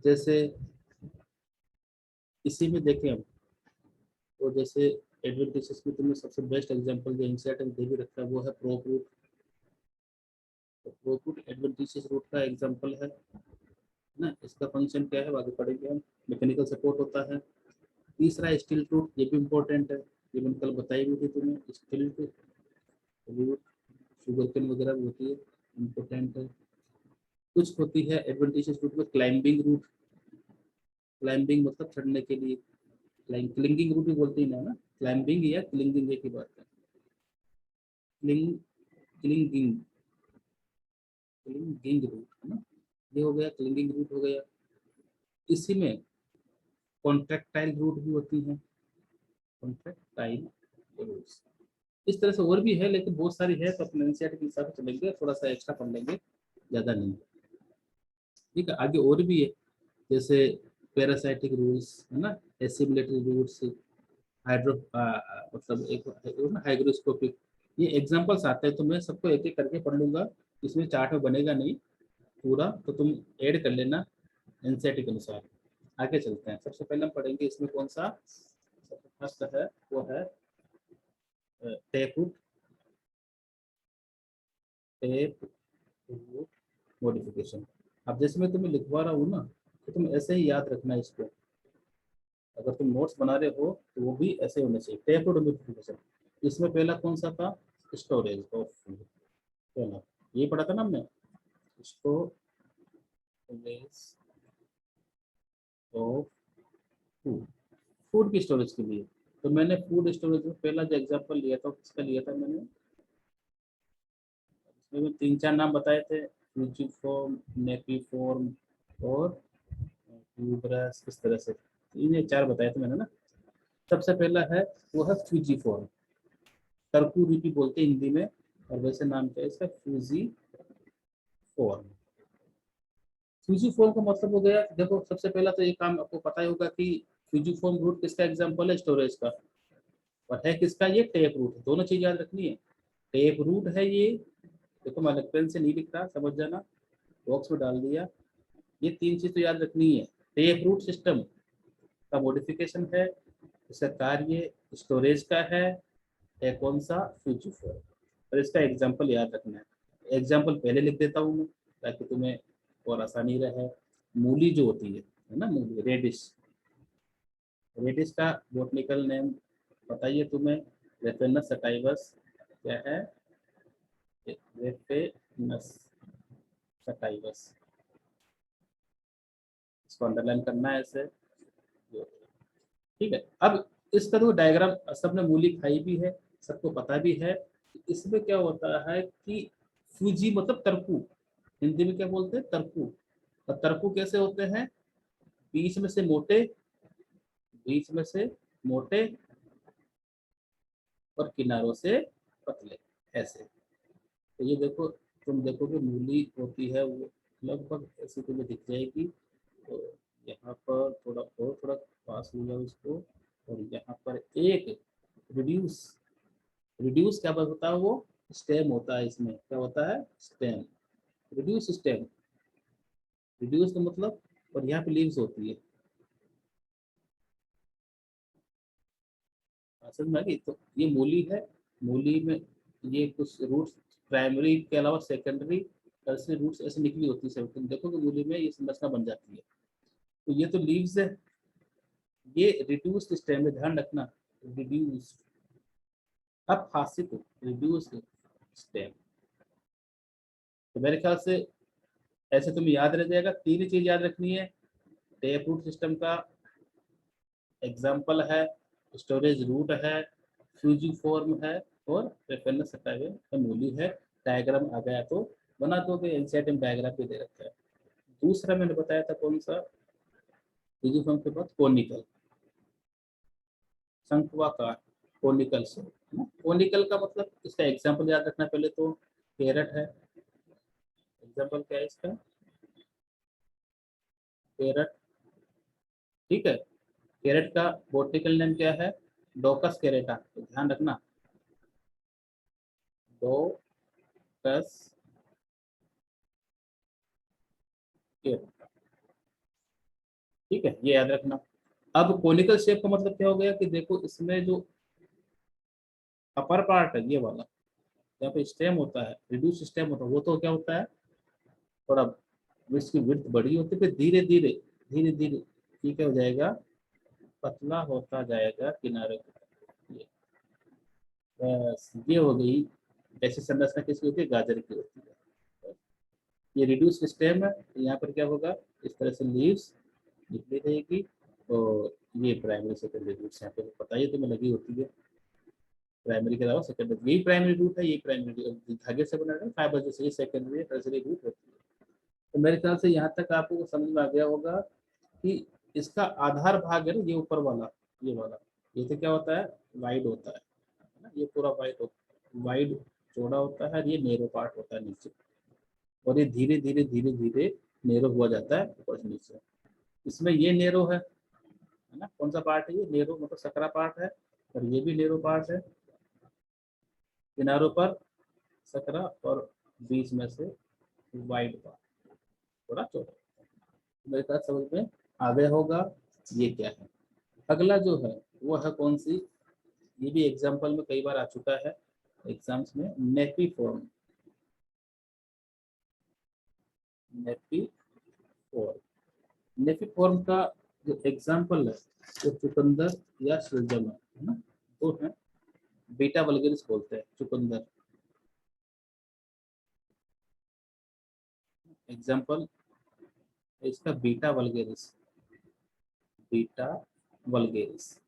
जैसे इसी में देखें हम, तो जैसे एडवर्टाइजेशन में तुम्हें सबसे बेस्ट एग्जांपल जो इंसर्ट दे भी रखा है वो है प्रोप रूट। तो प्रोप रूट एडवर्टाइजेशन रूट का एग्जांपल है ना। इसका फंक्शन क्या है आगे पढ़ेंगे हम, मैकेनिकल सपोर्ट होता है। तीसरा स्टील रूट, ये भी इम्पोर्टेंट है, ये मैंने कल बताई भी थी तुम्हें, स्टील रूट शुगर केन वगैरह भी होती है, इम्पोर्टेंट है। कुछ होती है एडवेंटिशियस रूट में क्लाइंबिंग रूट, क्लाइंबिंग मतलब चढ़ने के लिए, क्लिंगिंग रूट भी बोलते हैं ना, क्लाइंबिंग या क्लिंगिंग एक ही बात है। क्लिंग क्लिंगिंग क्लिंगिंग रूट है ना, ये हो गया क्लिंगिंग रूट हो गया। इसी में कॉन्ट्रैक्टाइल रूट भी होती है, कॉन्ट्रैक्टाइल रूट्स। इस तरह से और भी है, लेकिन बहुत सारी है, तो अपने एनसीईआरटी के हिसाब से चलेंगे, थोड़ा सा एक्स्ट्रा पढ़ लेंगे, ज़्यादा नहीं। ठीक है, आगे और भी है, जैसे पैरासाइटिक रूल्स है ना, एसिमुलेटरी रूल्स, हाइड्रो मतलब एक हाइग्रोस्कोपिक, ये एग्जांपल्स आते हैं, तो मैं सबको एक एक करके पढ़ लूंगा, इसमें चार्ट में बनेगा नहीं पूरा, तो तुम ऐड कर लेना एनसीईआरटी के अनुसार। आगे चलते हैं, सबसे पहले हम पढ़ेंगे इसमें कौन सा सबसे फर्स्ट है, वो है tap root, tap root modification. अब जैसे मैं तुम्हें लिखवा रहा हूँ ना, तो तुम ऐसे ही याद रखना इसको, अगर तुम नोट्स बना रहे हो तो वो भी ऐसे होने चाहिए। टेप रूट मॉडिफिकेशन, इसमें पहला कौन सा था, स्टोरेज ऑफ फूड, पहला ये पढ़ा था ना हमने, स्टोरेज ऑफ फूड, फूड की स्टोरेज के लिए। तो मैंने फूड स्टोरेज में पहला जो एग्जांपल लिया था किसका लिया था मैंने, इसमें 3-4 नाम बताए थे, फ्यूजीफॉर्म, नेपीफॉर्म और ट्यूबरस, इस तरह से इन्हें 4 बताए थे मैंने ना। सबसे पहला है वो है फ्यूजीफॉर्म, तरकुरीपी बोलते हैं हिंदी में, और वैसे नाम क्या है इसका, फ्यूजीफॉर्म। फ्यूजीफॉर्म का मतलब हो गया, देखो सबसे पहला तो ये काम आपको पता ही होगा कि फ्यूजीफॉर्म रूट किसका एग्जांपल है, स्टोरेज का, और है किसका, ये टेप रूट। दोनों चीज याद रखनी है, टेप रूट है ये, देखो मैं पेन से नहीं लिख रहा, समझ जाना, बॉक्स में डाल दिया। ये 3 चीज तो याद रखनी है, टेप रूट सिस्टम का मॉडिफिकेशन है, इसका कार्य स्टोरेज का है कौन सा, फ्यूजीफॉर्म, और इसका एग्जाम्पल याद रखना है। एग्जाम्पल पहले लिख देता हूँ मैं ताकि तुम्हें और आसानी रहे। मूली जो होती है ना, मूली, रेडिश, रेडिश का बोटनिकल नेम बताइए तुम्हें, रेफेनस सटाइवस, क्या है, रेफेनस सटाइवस, इसको अंडरलाइन करना है ऐसे, ठीक है। अब इसका तो डायग्राम सबने मूली खाई भी है, सबको पता भी है। इसमें क्या होता है कि फूजी मतलब तरकू, हिंदी में क्या बोलते हैं, तरकू। और तरकू कैसे होते हैं, बीच में से मोटे, बीच में से मोटे और किनारों से पतले, ऐसे। तो ये देखो, तुम देखोगे मूली होती है वो लगभग ऐसी तुम्हें दिख जाएगी। तो यहाँ पर थोड़ा और थोड़ा पास हो जाओ इसको, और यहाँ पर एक रिड्यूस, रिड्यूस क्या होता है, वो स्टेम होता है, इसमें क्या होता है, स्टेम, रिड्यूस स्टेम, रिड्यूस का मतलब, और यहाँ पे लीव्स होती है, समझ में आ गई। तो ये मूली है, मूली में ये कुछ रूट्स प्राइमरी के अलावा सेकेंडरी टर्सरी रूट्स ऐसे निकली होती है, तुम देखो कि मूली में ये संरचना बन जाती है। तो ये तो लीव्स है, ये रिड्यूस्ड स्टेम में, ध्यान रखना रिड्यूस्ड, अब फांसी को रिड्यूस्ड स्टेम। तो मेरे ख्याल से ऐसे तुम्हें याद रह जाएगा, तीन चीज याद रखनी है, टेप रूट सिस्टम का एग्जाम्पल है, स्टोरेज रूट है, फ्यूजिफॉर्म है और रेफरेंस मूली है। डायग्राम आ गया तो बना दोगे, एनसीईआरटी में डायग्राम भी दे रखा है। दूसरा मैंने बताया था कौन सा, फ्यूजिफॉर्म के बाद कोनिकल, शंक्वाकार, कोनिकल से। कोनिकल का मतलब इसका एग्जाम्पल याद रखना, पहले तो कैरेट है, एग्जाम्पल क्या है इसका, कैरेट, ठीक है। कैरेट का बॉटनिकल नेम क्या है, डोकस कैरेटा, तो ध्यान रखना डोकस कैरेटा, ठीक है, ये याद रखना। अब कोनिकल शेप का मतलब क्या हो गया कि देखो इसमें जो अपर पार्ट है ये वाला, यहाँ पे स्टेम होता है, रिड्यूस स्टेम होता है, वो तो क्या होता है थोड़ा इसकी विड्थ बड़ी होती है, फिर धीरे धीरे धीरे धीरे ये क्या हो जाएगा, पतला होता जाएगा किनारे को। बस ये हो गई। ऐसी संरचना किसकी होती है, गाजर की होती है। ये रिड्यूस स्टेम है, यहाँ पर क्या होगा, इस तरह से लीव्स निकली रहेगी, और ये प्राइमरी सेकेंडरी रूट्स यहाँ पे पता ही तुम्हें लगी होती है। प्राइमरी के अलावा सेकेंडरी, यही प्राइमरी रूट है, यही प्राइमरी धागे से बना है फाइबर, जैसे ये सेकेंडरी टर्सरी रूट होती है। तो मेरे ख्याल से यहाँ तक आपको समझ में आ गया होगा कि इसका आधार भाग है ना, ये ऊपर वाला, ये वाला, ये तो क्या होता है, वाइड होता है ना, ये पूरा वाइड चौड़ा होता है, ये नेरो पार्ट होता है नीचे, और ये धीरे धीरे धीरे धीरे नेरो हुआ जाता है ऊपर से नीचे। इसमें ये नेरो है ना, कौन सा पार्ट है ये, नेरो मतलब सकरा पार्ट है, और ये भी नेरो पार्ट है, किनारों पर सकरा और बीच में से वाइड पार्ट थोड़ा चौड़ा। मेरे ख्याल समझ में आ गया होगा ये क्या है। अगला जो है वो है कौन सी, ये भी एग्जाम्पल में कई बार आ चुका है एग्जाम्स में, नेपिफॉर्म, नेपिफॉर्म। नेपिफॉर्म का जो एग्जाम्पल है वो चुकंदर या सलजम है ना, दो है, बीटा वल्गेरिस बोलते हैं चुकंदर। एग्जाम्पल इसका beta vulgaris, beta vulgaris,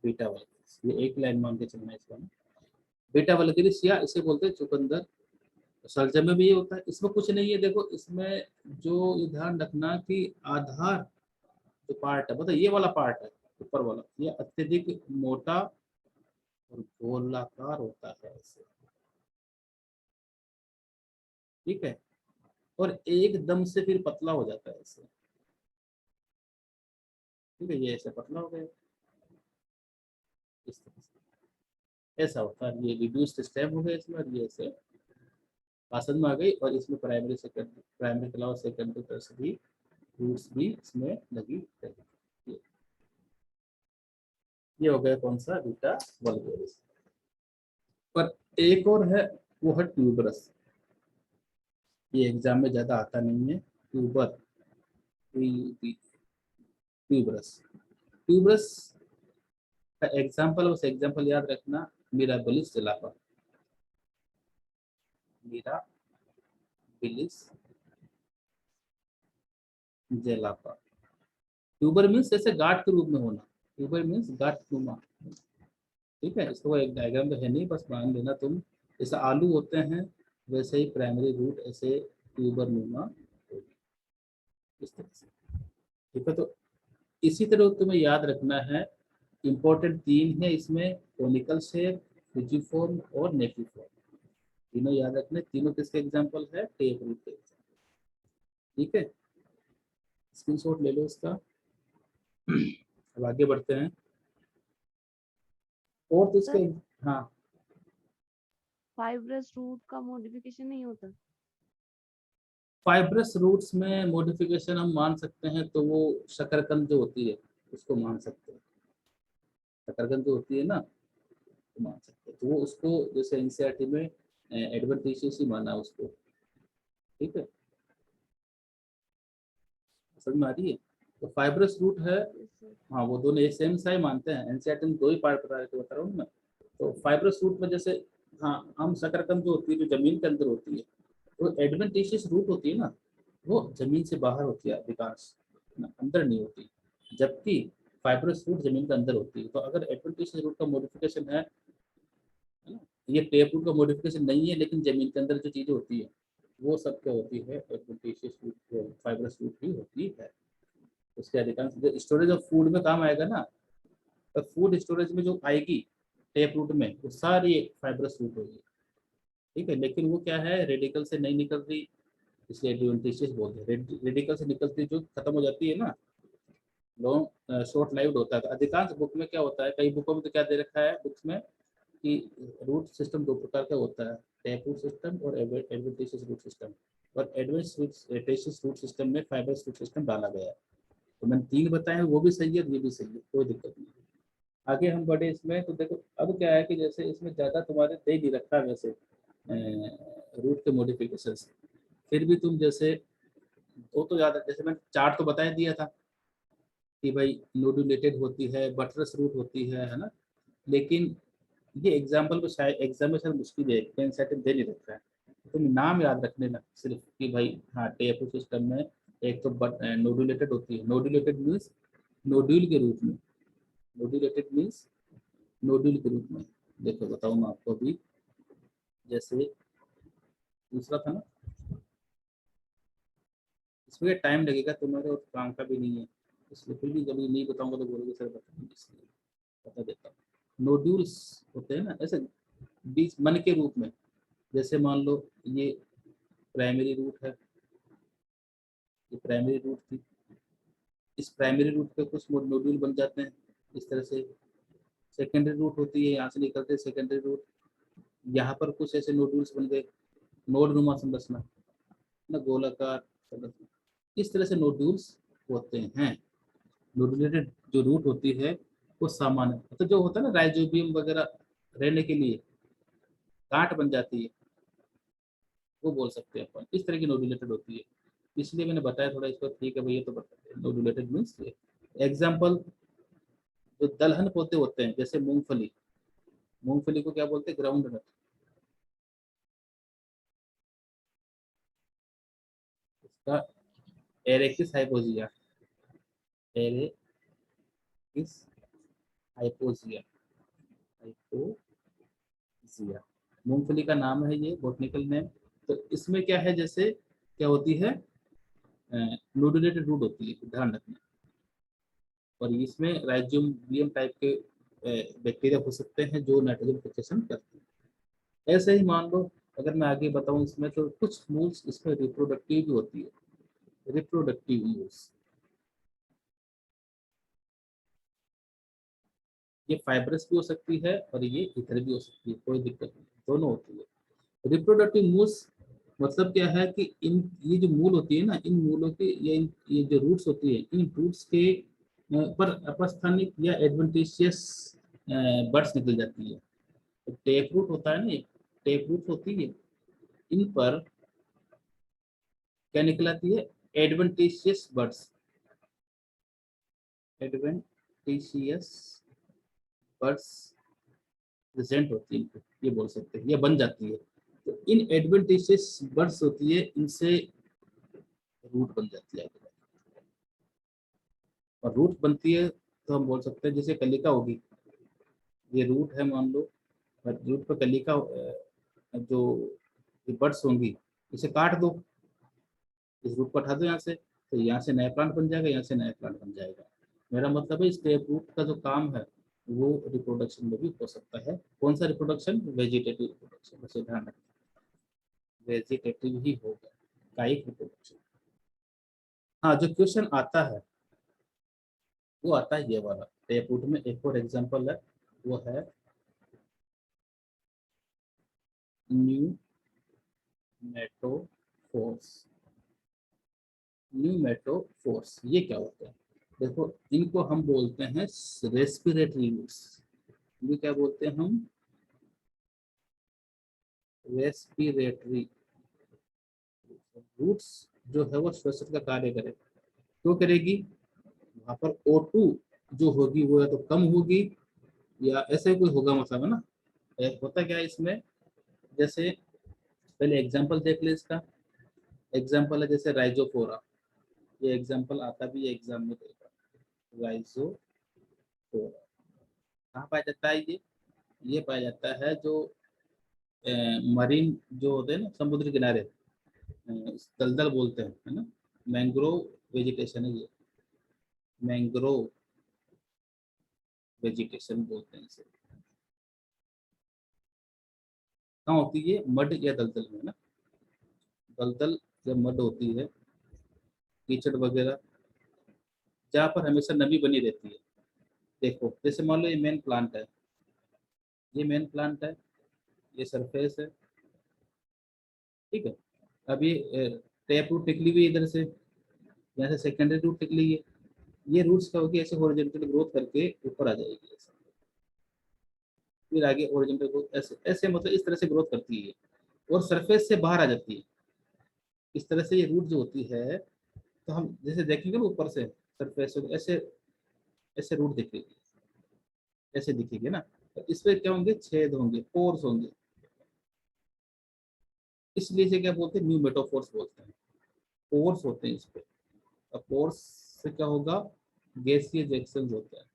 beta vulgaris, ये एक लाइन मान के चलना है इसका ना, बीटा वल्गेरिस, या इसे बोलते हैं चुकंदर। सलजम में भी ये होता है, इसमें कुछ नहीं है, देखो इसमें जो ये ध्यान रखना कि आधार जो पार्ट है, मतलब ये वाला पार्ट है ऊपर वाला, ये अत्यधिक मोटा और गोलाकार होता है ऐसे, ठीक है, और एकदम से फिर पतला हो जाता है ऐसे, ठीक है, ये ऐसे पतला हो गया इस तरह से, ऐसा होता है। ये रिड्यूस्ड स्टेम हो गया इसमें, और ये ऐसे पासन में आ गई, और इसमें प्राइमरी सेकेंडरी, प्राइमरी के अलावा सेकेंडरी टर्सरी रूट्स भी इसमें लगी रहेगी। ये हो गया कौन सा, बीटा वल्गेरिस। पर एक और है, वो है ट्यूबरस, ये एग्जाम में ज्यादा आता नहीं है, ट्यूबरस। ट्यूबरस का एग्जाम्पल, उस एग्जाम्पल याद रखना, मिराबिलिस जलापा, मिराबिलिस जलापा। ट्यूबर मीन्स ऐसे गांठ के रूप में होना, ट्यूबर मीन्स गांठ नुमा, ठीक है, इसको एक डायग्राम तो है नहीं, बस मान लेना तुम, जैसे आलू होते हैं वैसे ही प्राइमरी रूट ऐसे ट्यूबर नुमा होगी, इस तरह से, ठीक है। तो इसी तरह तुम्हें याद रखना है, इंपॉर्टेंट तीन है इसमें, कोनिकल शेप, फ्यूजिफॉर्म और नेफिफॉर्म, तीनों याद रखने, तीनों किसके एग्जाम्पल है, टेप रूट के एग्जाम्पल, ठीक है, स्क्रीनशॉट ले लो इसका। अब आगे बढ़ते हैं, और तो इसके, हाँ, फाइब्रस रूट का मॉडिफिकेशन नहीं होता? फाइब्रस रूट्स में मॉडिफिकेशन हम मान सकते हैं, तो वो शकरकंद जो होती है, उसको मान सकते हैं, शकरकंद जो होती है ना तो मान सकते हैं। तो वो उसको जैसे एनसीईआरटी में एडवेंटिशियस ही माना उसको। ठीक है, समझ में आ रही है। तो फाइब्रस रूट है, यस सर। हाँ वो दोनों एक सेम सा ही मानते हैं। एनसीईआरटी में दो ही पार्ट बता रहा हूँ मैं। तो फाइब्रस रूट में जैसे हाँ हम शकरकंद जो होती है जो जमीन के अंदर होती है, वो एडवेंटिशियस रूट होती है ना, वो जमीन से बाहर होती है अधिकांश, ना अंदर नहीं होती। जबकि फाइब्रस रूट जमीन के अंदर होती है। तो अगर एडवेंटिशियस रूट का मॉडिफिकेशन है ना, ये टेप रूट का मॉडिफिकेशन नहीं है, लेकिन जमीन के अंदर जो चीजें होती है वो सब क्या होती है, एडवेंटिशियस रूट फाइब्रस रूट ही होती है। उसके अधिकांश स्टोरेज ऑफ फूड में काम आएगा ना, तो फूड स्टोरेज में जो आएगी टेप रूट में वो सारी फाइब्रस रूट होगी। ठीक है, लेकिन वो क्या है, रेडिकल से नहीं निकल रही, इसलिए एडवेंटिशियस बोलते हैं। रेडिकल से निकलती जो खत्म हो जाती है ना, लॉन्ग शॉर्ट लाइव्ड होता है। तो अधिकांश बुक में क्या होता है, कई बुकों में तो क्या दे रखा है बुक्स में कि रूट सिस्टम दो प्रकार का होता है, टैप रूट सिस्टम और एडवेंटिशियस रूट सिस्टम। और एडवेंटिशियस रूट सिस्टम में फाइब्रस रूट सिस्टम डाला गया है। तो मैंने तीन बताए हैं, वो भी सही है, ये भी सही है, कोई दिक्कत नहीं है। आगे हम बढ़े इसमें तो देखो अब क्या है कि जैसे इसमें ज़्यादा तुम्हारे दे नहीं रखा है वैसे रूट के मॉडिफिकेशन, फिर भी तुम जैसे वो तो याद है, जैसे मैंने चार तो बता ही दिया था कि भाई नोडुलेटेड होती है, बटरस रूट होती है ना। लेकिन ये एग्जाम्पल को शायद एग्जाम में शायद मुश्किल है, पेन सेट दे नहीं रखा है। तुम नाम याद रख लेना सिर्फ कि भाई हाँ टेपो सिस्टम में एक तो नोडुलेटेड होती है। नोडुलेटेड मीन्स नोड्यूल के रूप में, नोडुलेटेड मीन्स नोड्यूल के रूप में। देखो बताऊँ मैं आपको अभी, जैसे दूसरा था ना, इसमें टाइम लगेगा तुम्हारे और काम का भी नहीं है, इसलिए फिर भी जब ये नहीं बताऊंगा तो बोलोगे सर बताइए, इसलिए बता देता हूँ। नोड्यूल्स होते हैं ना ऐसे बीच मन के रूप में। जैसे मान लो ये प्राइमरी रूट है, ये प्राइमरी रूट थी, इस प्राइमरी रूट पे कुछ नोड्यूल बन जाते हैं इस तरह से। सेकेंडरी रूट होती है, यहाँ से निकलते हैं सेकेंडरी रूट, यहाँ पर कुछ ऐसे नोड्यूल्स बन गए, नोड नुमा संरचना ना, गोलाकार संरचना, इस तरह से नोड्यूल्स होते हैं। नोडुलेटेड जो रूट होती है वो सामान्य तो जो होता है ना राइजोबियम वगैरह रहने के लिए गांठ बन जाती है, वो बोल सकते हैं अपन, इस तरह की नोडुलेटेड होती है। इसलिए मैंने बताया थोड़ा इसको, ठीक है भैया तो बताते हैं नोडुलेटेड मीन्स। एग्जाम्पल जो दलहन पौधे होते हैं जैसे मूंगफली, मूंगफली को क्या बोलते हैं, ग्राउंड नट। इसका एरेकिस हाइपोजिया, एरेकिस हाइपोजिया, हाइपोजिया मूंगफली का नाम है ये, बॉटनिकल नेम। तो इसमें क्या है, जैसे क्या होती है, नोडुलेटेड रूट होती है, ध्यान रखना। और इसमें राइजोबियम टाइप के बैक्टीरिया हो सकते हैं जो नाइट्रोजन फिक्सेशन करते हैं। ऐसे ही मान लो अगर मैं आगे बताऊं इसमें, तो कुछ मूल्स इसमें रिप्रोडक्टिव भी होती है, रिप्रोडक्टिव यूज। ये फाइब्रस भी हो सकती है और ये इधर भी हो सकती है, कोई दिक्कत नहीं, दोनों होती है। रिप्रोडक्टिव मूल्स मतलब क्या है कि इन ये जो मूल होती है ना, इन मूलों के ये जो रूट्स होती है, इन रूट्स के पर अपस्थानिक या एडवेंटिशियस बर्ड्स निकल जाती है। तो टेप रूट होता है ना, टेप रूट होती है, इन पर क्या निकलाती है, adventitious birds, adventitious birds present होती है, इनको ये बोल सकते हैं, ये बन जाती है। तो इन एडवेंटिशियस बर्ड्स होती है, इनसे रूट बन जाती है। और रूट बनती है तो हम बोल सकते हैं जैसे कलिका होगी, ये रूट है मान लो, और रूट पर कलिका जो बर्ड्स होंगी, इसे काट दो, इस रूट को हटा दो यहाँ से, तो यहाँ से नया प्लांट बन जाएगा, यहाँ से नया प्लांट बन जाएगा। मेरा मतलब है इस टेप रूट का जो काम है वो रिप्रोडक्शन में भी हो सकता है। कौन सा रिप्रोडक्शन, वेजिटेटिव रिप्रोडक्शन, वैसे ध्यान रखना, वेजिटेटिव ही होगा, कायिक रिप्रोडक्शन। हाँ जो क्वेश्चन आता है वो आता है ये वाला टेप रूट में। एक और एग्जांपल है, वो है न्यूमेटोफोर्स। न्यूमेटोफोर्स ये क्या होता है, देखो इनको हम बोलते हैं रेस्पिरेटरी रूट्स। ये क्या बोलते हैं हम? रेस्पिरेटरी रूट्स जो है वो श्वसन का कार्य करे। तो करेगी वहां पर O2 जो होगी वो या तो कम होगी या ऐसे कोई होगा, मतलब है ना। होता क्या है इसमें, जैसे पहले एग्जांपल देख ले इसका। एग्जांपल है जैसे राइजोफोरा, ये एग्जांपल आता भी है एग्जाम में कई बार। राइजोफोरा कहाँ पाया जाता है? ये पाया जाता है जो मरीन जो होते हैं ना, समुद्र किनारे, दलदल बोलते हैं, है ना। मैंग्रोव वेजिटेशन है ये, मैंग्रोव वेजिटेशन बोलते हैं इसे। कहाँ होती है? मड या दलदल में, ना। दलदल या मड होती है, कीचड़ वगैरह, जहाँ पर हमेशा नमी बनी रहती है। देखो जैसे मान लो ये मेन प्लांट है, ये मेन प्लांट है, ये सरफेस है, ठीक है। अब ये टैप रूट निकली हुई इधर से, यहाँ से सेकेंडरी रूट निकली है। ये रूट्स क्या होगी, ऐसे हॉरिजॉन्टल ग्रोथ करके ऊपर आ जाएगी ऐसे। फिर आगे हॉरिजॉन्टल ग्रोथ ऐसे ऐसे, मतलब इस तरह से ग्रोथ करती है और सरफेस से बाहर आ जाती है। इस तरह से ये रूट जो होती है, तो हम जैसे देखेंगे ना ऊपर से सरफेस, ऐसे ऐसे रूट दिखेगी, ऐसे दिखेगी ना। तो इस पे क्या होंगे? छेद होंगे, पोर्स होंगे। इसलिए इसे क्या बोलते हैं? न्यू मेटाफोर्स बोलते हैं। पोर्स होते हैं इस पे। अब पोर्स से क्या होगा? गैसीय रिएक्शन होता है।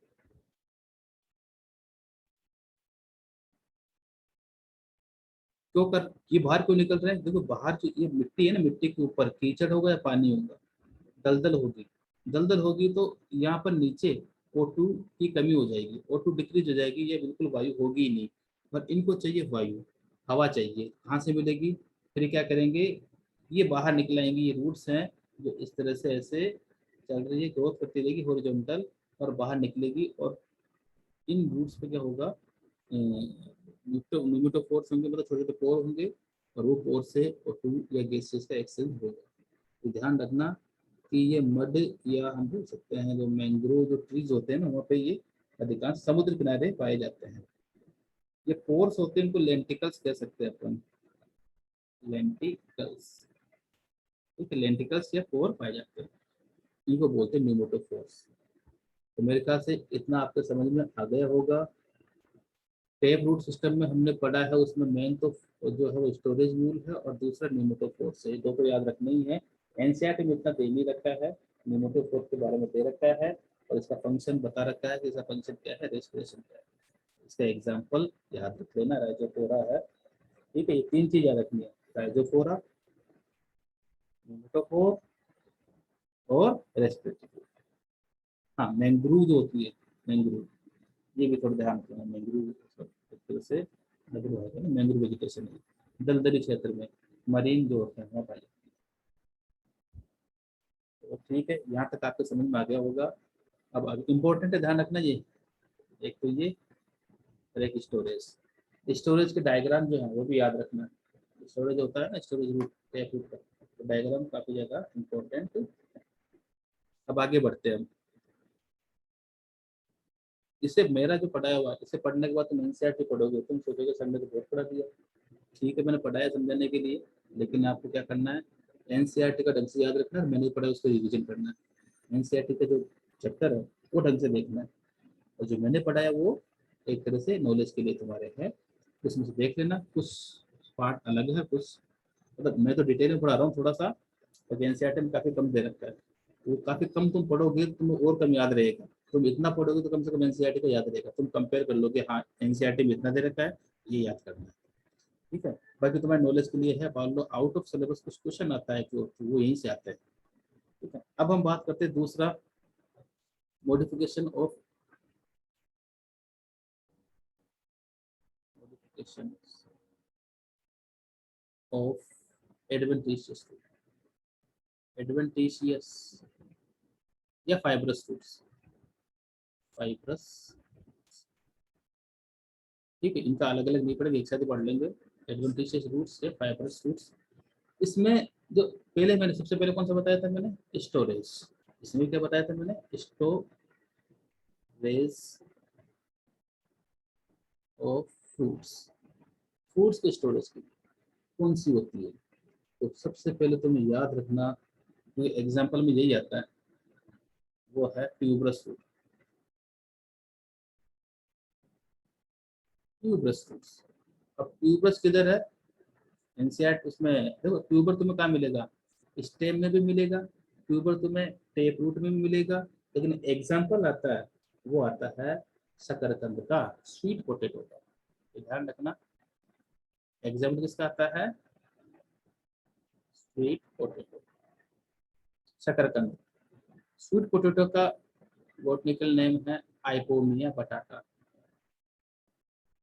क्यों कर ये बाहर क्यों निकल रहे हैं? देखो बाहर जो ये मिट्टी है ना, मिट्टी के ऊपर कीचड़ होगा या पानी होगा, दलदल होगी। दलदल होगी तो यहाँ पर नीचे O2 की कमी हो जाएगी, O2 डिक्रीज हो जाएगी, ये बिल्कुल वायु होगी ही नहीं। पर इनको चाहिए वायु, हवा चाहिए। कहाँ से मिलेगी? फिर क्या करेंगे? ये बाहर निकल आएंगे, ये रूट्स हैं जो इस तरह से ऐसे चल रही है, ग्रोथ करती रहेगी हॉरिजॉन्टल, और बाहर निकलेगी। और इन रूट्स पे क्या होगा? न्यूमेटोफोर्स होंगे, मतलब छोटे छोटे पोर होंगे, और वो पोर से O2 या गैसेस का एक्सचेंज होगा। तो ध्यान रखना कि ये मड, या हम बोल सकते हैं जो मैंग्रोव जो ट्रीज होते हैं ना, वहाँ पे ये अधिकांश समुद्र किनारे पाए जाते हैं। ये पोर्स होते हैं, इनको लेंटिकल्स कह सकते हैं अपन, लेंटिकल्स। ठीक है, लेंटिकल्स या पोर पाए जाते हैं, इनको बोलते हैं न्यूमेटोफोर्स। तो मेरे ख्याल से इतना आपके समझ में आ गया होगा। टेप रूट सिस्टम में हमने पढ़ा है, उसमें मेन तो जो है वो स्टोरेज मूल है, और दूसरा न्यूमेटोफोर्स है। दो तो याद रखना ही है। एनसीईआरटी में इतना दे नहीं रखा है, न्यूमेटोफोर्स के बारे में दे रखा है, और इसका फंक्शन बता रखा है कि इसका फंक्शन क्या है, रेस्पिरेशन क्या है। इसका एग्जाम्पल याद रख लेना, राइजोफोरा है। ठीक है, ये तीन चीज याद रखनी है, राइजोफोरा, न्यूमेटोफोर और रेस्पिरेटरी। हाँ, मैंग्रूव जो होती है, मैंग्रूव, ये भी थोड़ा ध्यान रखना। मैंग्रोव एक तरह से मैंग्रोव है ना, मैंग्रोव वेजिटेशन है, दलदली क्षेत्र में मरीन जो होते हैं वहाँ पाए जाते हैं। तो ठीक है, यहाँ तक आपको समझ में आ गया होगा। अब इम्पोर्टेंट है, ध्यान रखना ये, एक तो ये और एक स्टोरेज। स्टोरेज के डायग्राम जो है वो भी याद रखना। स्टोरेज होता है ना, स्टोरेज रूट, टैप रूट का, तो डायग्राम काफी ज्यादा इम्पोर्टेंट। अब आगे बढ़ते हैं हम। इससे मेरा जो पढ़ाया हुआ है, इसे पढ़ने के बाद तुम एनसीईआरटी पढ़ोगे, तुम सोचोगे सर ने तो बहुत पढ़ा दिया। ठीक है, मैंने पढ़ाया समझाने के लिए, लेकिन आपको क्या करना है? एनसीईआरटी का ढंग से याद रखना है, मैंने पढ़ा उसको रिवीजन करना है। एनसीईआरटी का जो चैप्टर है वो ढंग से देखना है, और जो मैंने पढ़ाया वो एक तरह से नॉलेज के लिए तुम्हारे है। उसमें से देख लेना, कुछ पार्ट अलग है, कुछ मतलब मैं तो डिटेल में पढ़ा रहा हूँ थोड़ा सा, और एनसीईआरटी में काफ़ी कम दे रखा है। वो काफ़ी कम तुम पढ़ोगे तो तुम्हें और कम याद रहेगा। तुम इतना पढ़ोगे तो कम से कम एनसीईआरटी का याद रहेगा। तुम कंपेयर कर लोगे, हाँ एनसीईआरटी में इतना दे रखा है, ये याद करना है। ठीक है, बाकी तुम्हारे नॉलेज के लिए है। मान लो आउट ऑफ सिलेबस कुछ क्वेश्चन आता है जो वो यहीं से आता है। ठीक है, अब हम बात करते हैं दूसरा, modification of modification of adventitious adventitious या फाइब्रस रूट्स, फाइब्रस। ठीक है, इनका अलग अलग नहीं पड़ेगा, एक साथ ही पढ़ लेंगे। एडवेंटिशियस रूट्स या फाइब्रस रूट्स। इसमें जो पहले मैंने सबसे पहले कौन सा बताया था मैंने? स्टोरेज। इसमें क्या बताया था मैंने, स्टोरेज ऑफ फ्रूट्स, फ्रूट्स के स्टोरेज की कौन सी होती है। तो सबसे पहले तुम्हें याद रखना, क्योंकि एग्जाम्पल में यही आता है, वो है ट्यूबरस फ्रूट। ट्यूबरस फ्रूट्स, अब ट्यूबरस किधर है, एनसीईआरटी उसमें देखो, ट्यूबर तुम्हें कहाँ मिलेगा, स्टेम में भी मिलेगा, ट्यूबर तुम्हें टेप रूट में भी मिलेगा, लेकिन एग्जाम्पल आता है, वो आता है शकरकंद का, स्वीट पोटैटो का। तो ध्यान रखना, एग्जाम्पल किसका आता है, स्वीट पोटैटो, शकरकंद। स्वीट पोटैटो का बॉटनिकल नेम है आइपोमिया बटाटा,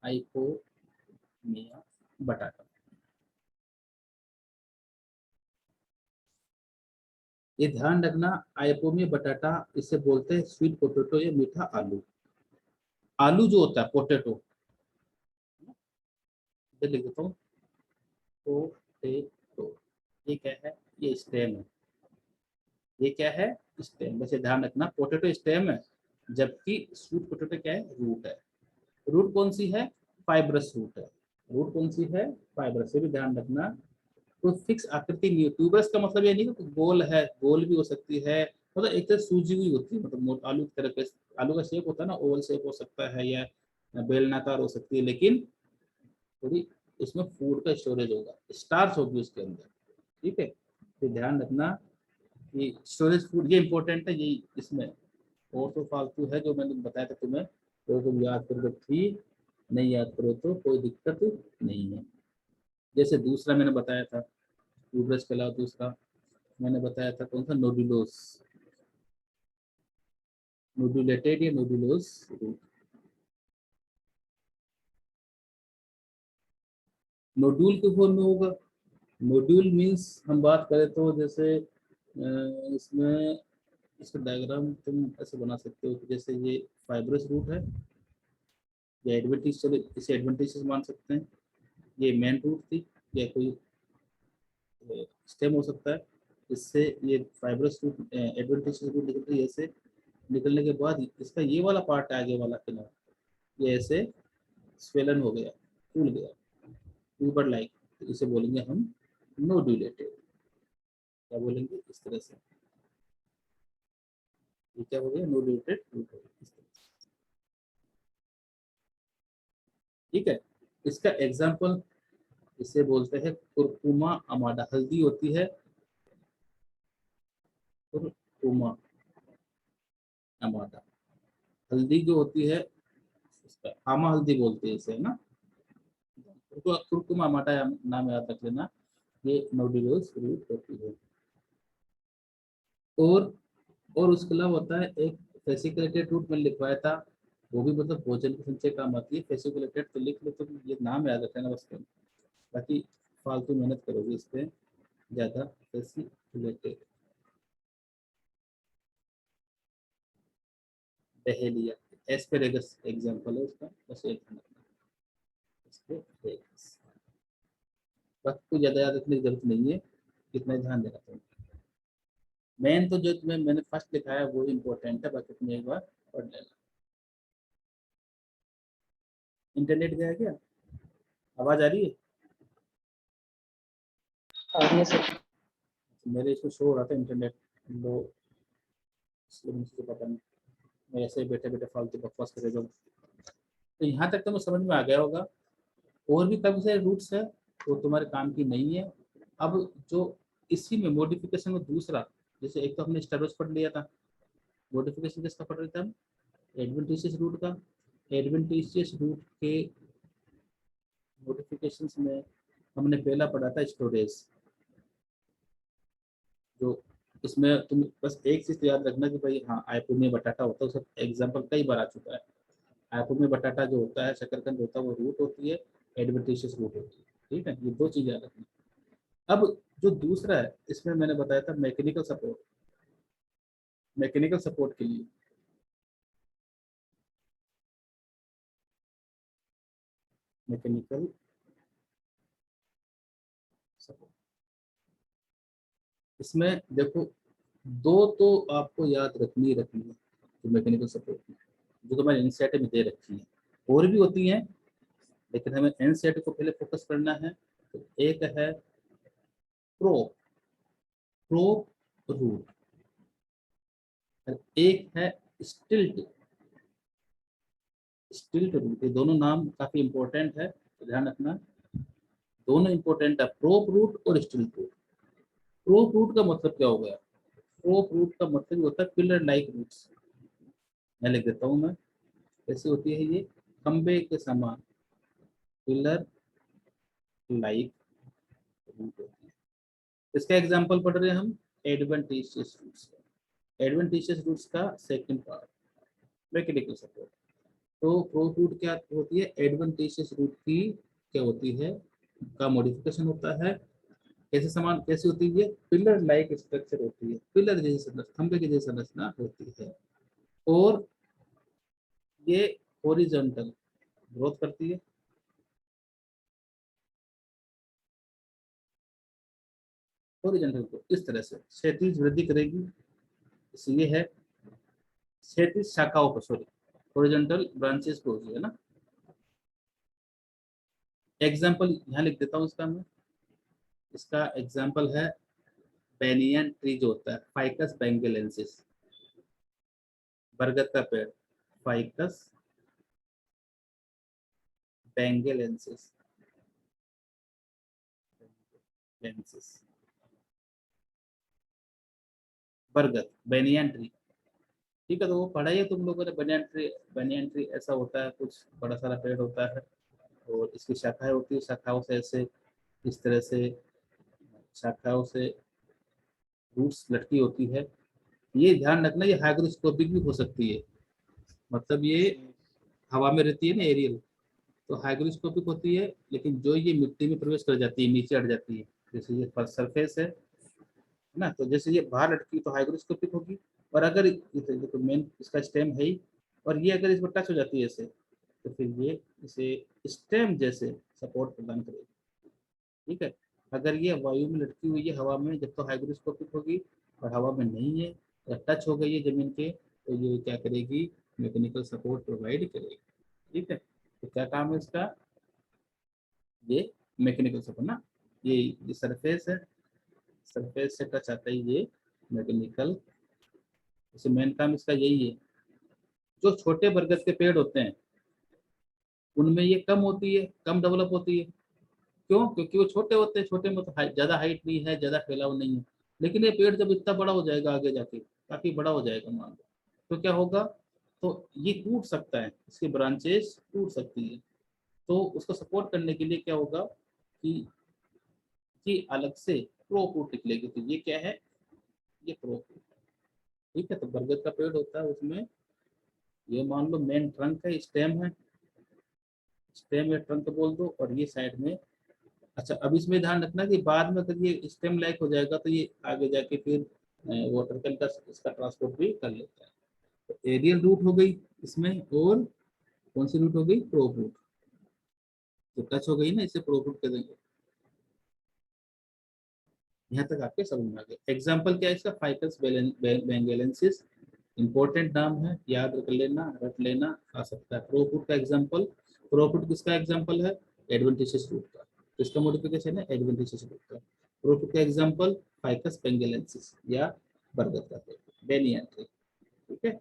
आइपोमिया बटाटा। ये ध्यान रखना, आइपोमिया बटाटा इसे बोलते हैं स्वीट पोटैटो या मीठा आलू। आलू जो होता है पोटैटो, ये लिख देता हूँ, पोटैटो, ये क्या है, ये स्टेम है, ये क्या है, स्टेम। वैसे ध्यान रखना, पोटैटो स्टेम है, जबकि स्वीट पोटैटो क्या है, रूट है। रूट कौन सी है, फाइब्रस रूट है। रूट कौन सी है, फाइब्रस। ये भी ध्यान रखना, कोई फिक्स आकृति नहीं होती। ट्यूबरस का मतलब ये नहीं कि गोल है, गोल भी हो सकती है, मतलब एक तरह सूजी हुई होती है, मतलब आलू की तरह के, आलू का शेप होता है ना, ओवल शेप हो सकता है या बेलनाकार हो सकती है, लेकिन थोड़ी उसमें फूड का स्टोरेज होगा, स्टार्च होगी उसके अंदर। ठीक है, तो ध्यान रखना कि स्टोरेज फूड ये इंपॉर्टेंट है, यही इसमें। और तो फालतू है जो मैंने बताया था तुम्हें, तो तुम याद करो तो ठीक, नहीं याद करो तो कोई दिक्कत नहीं है। जैसे दूसरा मैंने बताया था, ट्यूबरस के अलावा दूसरा मैंने बताया था कौन सा, नोडुलोस, नोडुलेटेड या नोडुलोस रूट। नोडुल के फॉर्म में होगा, नोड्यूल मीन्स हम बात करें तो जैसे इसमें इसका डायग्राम तुम ऐसे बना सकते हो कि जैसे ये फाइब्रस रूट है, ये एडवेंटिस, चलो इसे एडवेंटिस मान सकते हैं, ये मेन रूट थी, या कोई स्टेम हो सकता है। इससे ये फाइब्रस रूट एडवेंटिस रूट निकलती है, ऐसे निकलने के बाद इसका ये वाला पार्ट है, आगे वाला किनारा, ये ऐसे स्वेलन हो गया, फूल गया, ट्यूबर लाइक, तो इसे बोलेंगे हम नोड्यूलेटेड। क्या बोलेंगे, इस तरह से, ये क्या हो गया, नोड्यूलेटेड रूट हो गया, इस तरह से। ठीक है, इसका एग्जाम्पल, इसे बोलते हैं कुरकुमा अमाडा, हल्दी होती है कुरकुमा अमाडा, हल्दी जो होती है, उसका आमा हल्दी बोलते हैं इसे, है ना। तो कुरकुमा अमाडा नाम याद रख लेना, ये नोडुलोस रूट होती है। और और उसके अलावा होता है एक फेसिकुलेटेड रूट, मैंने लिखवाया था, वो भी मतलब भोजन के संचय काम आती है। फेसिकुलेटेड तो लिख लो, तो ये नाम याद रखना बस, बाकी फालतू मेहनत करोगे इस पे ज्यादा। फेसिकुलेटेड, डहेलिया, एस्पेरेगस एग्जांपल है उसका, बस एक एस्पेरेगस। बस कुछ ज्यादा याद रखने की जरूरत नहीं है, कितना ध्यान देना चाहिए। मेन तो जो तुम्हें मैंने फर्स्ट लिखा है वो इम्पोर्टेंट है, बाकी तुम्हें एक बार पढ़ लेना। इंटरनेट गया क्या, आवाज आ रही है, आगे से मेरे इसको शो हो रहा था इंटरनेट लो, इसलिए मुझे पता नहीं, मैं ऐसे ही बैठे बैठे फालतू बकवास करे जाऊँ। तो यहाँ तक तो मुझे समझ में आ गया होगा। और भी कब से रूट्स है, वो तुम्हारे काम की नहीं है। अब जो इसी में मॉडिफिकेशन में दूसरा, जैसे एक तो हमने स्टेरोस पढ़ लिया था, मॉडिफिकेशन किसका पढ़ रहे थे हम, एडवेंटिशियस रूट का। एडवेंटिशियस रूट के मॉडिफिकेशंस में हमने पहला पढ़ा था स्टोरेज, जो इसमें तुम बस एक चीज तो याद रखना कि भाई हाँ, आईपो में बटाटा होता है, उसका एग्जाम्पल कई बार आ चुका है। आईपो में बटाटा जो होता है, शकरकंद होता है, वो रूट होती है, एडवेंटिशियस रूट होती है। ठीक है, ये दो चीजें याद रखना। अब जो दूसरा है, इसमें मैंने बताया था मैकेनिकल सपोर्ट, मैकेनिकल सपोर्ट के लिए, मैकेनिकल सपोर्ट, इसमें देखो दो तो आपको याद रखनी है जो मैकेनिकल सपोर्ट की, जो तो मैंने एनसीईआरटी में दे रखी है। और भी होती हैं लेकिन हमें एनसीईआरटी को पहले फोकस करना है। तो एक है प्रोप, प्रोप रूट, और एक है स्टिल्ट, स्टिल्ट रूट। ये दोनों नाम काफी इंपॉर्टेंट है, तो ध्यान रखना, दोनों इंपॉर्टेंट है, प्रोप रूट और स्टिल्ट रूट। प्रोप रूट का मतलब क्या हो गया? प्रोप रूट का मतलब होता है पिलर लाइक रूट्स। मैं लिख देता हूँ मैं, कैसे होती है ये? खंबे के समान, पिलर लाइक रूट होती है। इसका एग्जांपल पढ़ रहे हैं हम एडवेंटिशियस रूट्स का। एडवेंटिशियस रूट्स का सेकंड पार्ट, मैकेनिकल सपोर्ट। तो प्रोप रूट क्या होती है? एडवेंटिशियस रूट की क्या होती है का मॉडिफिकेशन होता है। कैसे समान, कैसे होती है? पिलर लाइक स्ट्रक्चर होती है, पिलर जैसी संरचना, खंबे की जैसी संरचना होती है, और ये हॉरिजॉन्टल ग्रोथ करती है। हॉरिजॉन्टल ग्रोथ इस तरह से क्षैतिज वृद्धि करेगी, इसलिए है क्षैतिज शाखाओं पर, सॉरी, हॉरिजॉन्टल ब्रांचेस को होती है ना। एग्जाम्पल यहाँ लिख देता हूँ इसका मैं। इसका एग्जाम्पल है बेनियन ट्री जो होता है, फाइकस बेंगेलेंसिस, बरगद का पेड़, फाइकस बेंगेलेंसिस, लेंसिस, बरगद, बेनियन ट्री। ठीक है, तो वो पढ़ा ही है तुम लोगों ने, बनियान ट्री। बनियान ट्री ऐसा होता है, कुछ बड़ा सारा पेड़ होता है और इसकी शाखाएं होती है, शाखाओं से ऐसे इस तरह से शाखाओं से रूट्स लटकी होती है। ये ध्यान रखना, ये हाइग्रोस्कोपिक भी हो सकती है, मतलब ये हवा में रहती है ना, एरियल, तो हाइग्रोस्कोपिक होती है, लेकिन जो ये मिट्टी में प्रवेश कर जाती है, नीचे हट जाती है, जैसे ये सरफेस है ना, तो जैसे ये बाहर लटकी तो हाइग्रोस्कोपिक होगी। और अगर तो मेन इसका स्टेम है ही, और ये अगर इस पर टच हो जाती है ऐसे, तो फिर ये इसे स्टेम जैसे सपोर्ट प्रदान करेगी। ठीक है, अगर ये वायु में लटकी हुई है हवा में, जब तो हाइग्रोस्कोपिक होगी, और हवा में नहीं है या टच हो गई है जमीन के, तो ये क्या करेगी? मैकेनिकल सपोर्ट प्रोवाइड करेगी। ठीक है, तो क्या काम है इसका? ये मैकेनिकल सपोर्ट ना, ये सरफेस है, सरफेस से टच आता है ये मैकेनिकल, जैसे मेन काम इसका यही है। जो छोटे बरगद के पेड़ होते हैं उनमें ये कम होती है, कम डेवलप होती है। क्यों? क्योंकि वो छोटे होते हैं, छोटे में तो ज्यादा हाइट नहीं है, ज्यादा फैलाव नहीं है। लेकिन ये पेड़ जब इतना बड़ा हो जाएगा आगे जाके, काफी बड़ा हो जाएगा मान लो, तो क्या होगा? तो ये टूट सकता है, इसकी ब्रांचेस टूट सकती है। तो उसको सपोर्ट करने के लिए क्या होगा कि अलग से प्रोप रूट निकलेगी। तो ये क्या है? ये प्रोप रूट। ठीक है, तो बरगद का पेड़ होता है, उसमें ये मान लो मेन ट्रंक है, स्टेम है, स्टेम या ट्रंक बोल दो, और ये साइड में। अच्छा, अब इसमें ध्यान रखना कि बाद में अगर ये स्टेम लाइक हो जाएगा तो ये आगे जाके फिर वाटर कैन का इसका ट्रांसपोर्ट भी कर लेता है। तो एरियल रूट हो गई इसमें, और कौन सी रूट हो गई? Prop root. जो टच हो गई ना, इसे प्रोप रूट कर देंगे। यहाँ तक आपके समझ में आ गया। एग्जाम्पल क्या है इसका? फाइकस बेंगेलेंसिस, इंपॉर्टेंट नाम है, याद रख लेना, रट लेना आ सकता है। प्रोफुट का एग्जांपल, प्रोफुट किसका एग्जांपल है? एडवेंटिशियस रूट का। किसका मॉडिफिकेशन है? एडवेंटिशियस रूट का। प्रोफुट का एग्जांपल फाइकस बेंगेलेंसिस या बरगद का पेड़, बेनियन ट्री। ठीक है,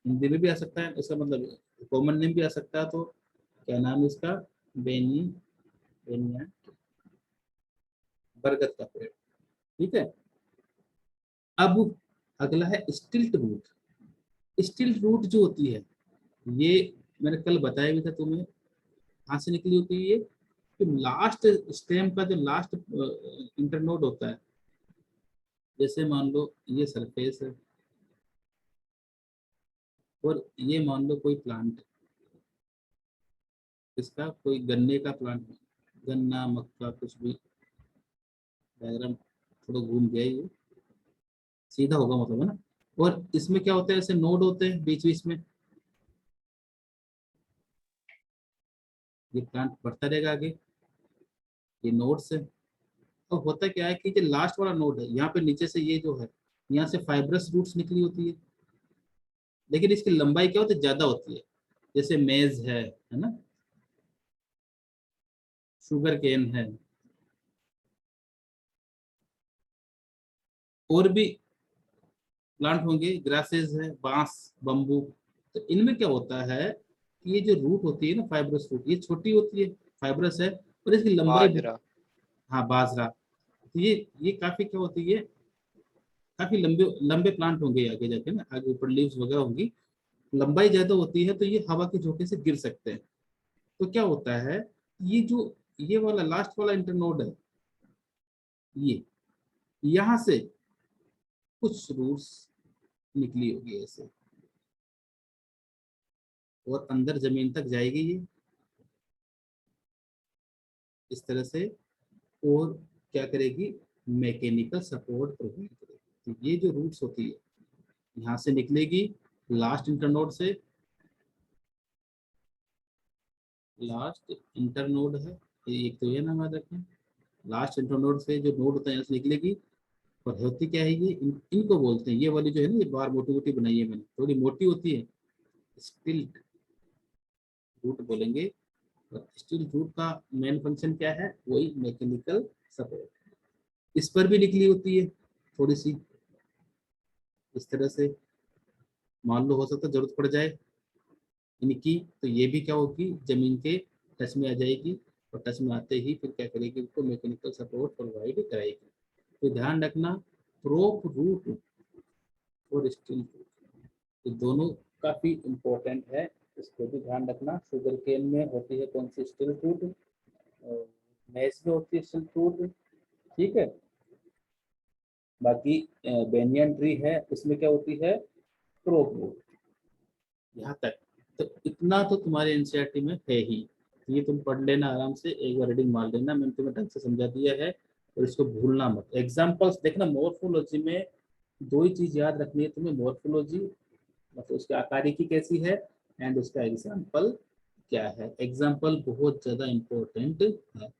हिंदी में भी आ सकता है, इसका मतलब कॉमन नेम भी आ सकता है। तो क्या नाम है इसका? बेनी, बेनियन, बरगद का पेड़। ठीक है, अब अगला है स्टिल्ट रूट। स्टिल्ट रूट जो होती है, ये मैंने कल बताया भी था तुम्हें, कहाँ से निकली होती है ये? तो लास्ट स्टेम का जो लास्ट इंटरनोड होता है, जैसे मान लो ये सरफेस है, और ये मान लो कोई प्लांट, इसका कोई गन्ने का प्लांट, गन्ना मक्का कुछ भी, डायग्राम थोड़ा घूम गया ये, सीधा होगा मतलब, है ना। और इसमें क्या होता है? ऐसे नोड होते हैं बीच बीच में, ये प्लांट बढ़ता रहेगा आगे, ये नोड से। अब होता क्या है कि जो लास्ट वाला नोड है यहाँ पे नीचे से, ये जो है यहाँ से फाइब्रस रूट्स निकली होती है, लेकिन इसकी लंबाई क्या होती है, ज्यादा होती है। जैसे मेज है ना, शुगर केन है, और भी प्लांट होंगे, ग्रासेस है, बांस, बम्बू। तो इनमें क्या होता है कि ये जो रूट होती है ना, फाइब्रस रूट, ये छोटी होती है, फाइब्रस है, और इसकी लंबाई बाजरा। हाँ बाजरा। तो ये काफी क्या होती है, काफी लंबे लंबे प्लांट होंगे आगे जाके ना, आगे ऊपर लीव्स वगैरह होंगी, लंबाई ज्यादा होती है, तो ये हवा के झोंके से गिर सकते हैं। तो क्या होता है, ये जो ये वाला लास्ट वाला इंटरनोड है, ये यहाँ से कुछ रूट्स निकली होगी ऐसे, और अंदर जमीन तक जाएगी ये इस तरह से, और क्या करेगी, मैकेनिकल सपोर्ट प्रोवाइड करेगी। तो ये जो रूट्स होती है यहाँ से निकलेगी, लास्ट इंटरनोड से, लास्ट इंटरनोड है ये, एक तो ये नाम याद रखें, लास्ट इंटरनोड से जो नोड होता है यहाँ से निकलेगी। और होती क्या है ये, इनको बोलते हैं, ये वाली जो है ना, ये बार मोटी मोटी बनाई है मैंने, थोड़ी मोटी होती है, स्टिल्ट रूट बोलेंगे। और स्टिल्ट रूट का मेन फंक्शन क्या है, वही मैकेनिकल सपोर्ट। इस पर भी निकली होती है थोड़ी सी इस तरह से, मान लो हो सकता है जरूरत पड़ जाए इनकी, तो ये भी क्या होगी, जमीन के टच में आ जाएगी, और टच में आते ही फिर क्या करेगी, उनको मैकेनिकल सपोर्ट प्रोवाइड कराएगी। तो ध्यान रखना, प्रोप रूट और स्टिल रूट, ये दोनों काफी इम्पोर्टेंट है, इसको भी ध्यान रखना। शुगर केन में होती है कौन सी, स्टिल रूट, मैज में होती है स्टिल रूट, ठीक है। बाकी बेनियन ट्री है, उसमें क्या होती है, प्रोप रूट। यहाँ तक तो इतना तो तुम्हारे एनसीईआरटी में है ही, तो ये तुम पढ़ लेना आराम से, एक बार रीडिंग मार लेना, मैंने तुम्हें ढंग से समझा दिया है, और इसको भूलना मत। एग्जाम्पल्स देखना, मॉर्फोलॉजी में दो ही चीज याद रखनी है तुम्हें, मॉर्फोलॉजी मतलब उसकी आकारिकी कैसी है, एंड उसका एग्जाम्पल क्या है। एग्जाम्पल बहुत ज्यादा इम्पोर्टेंट है।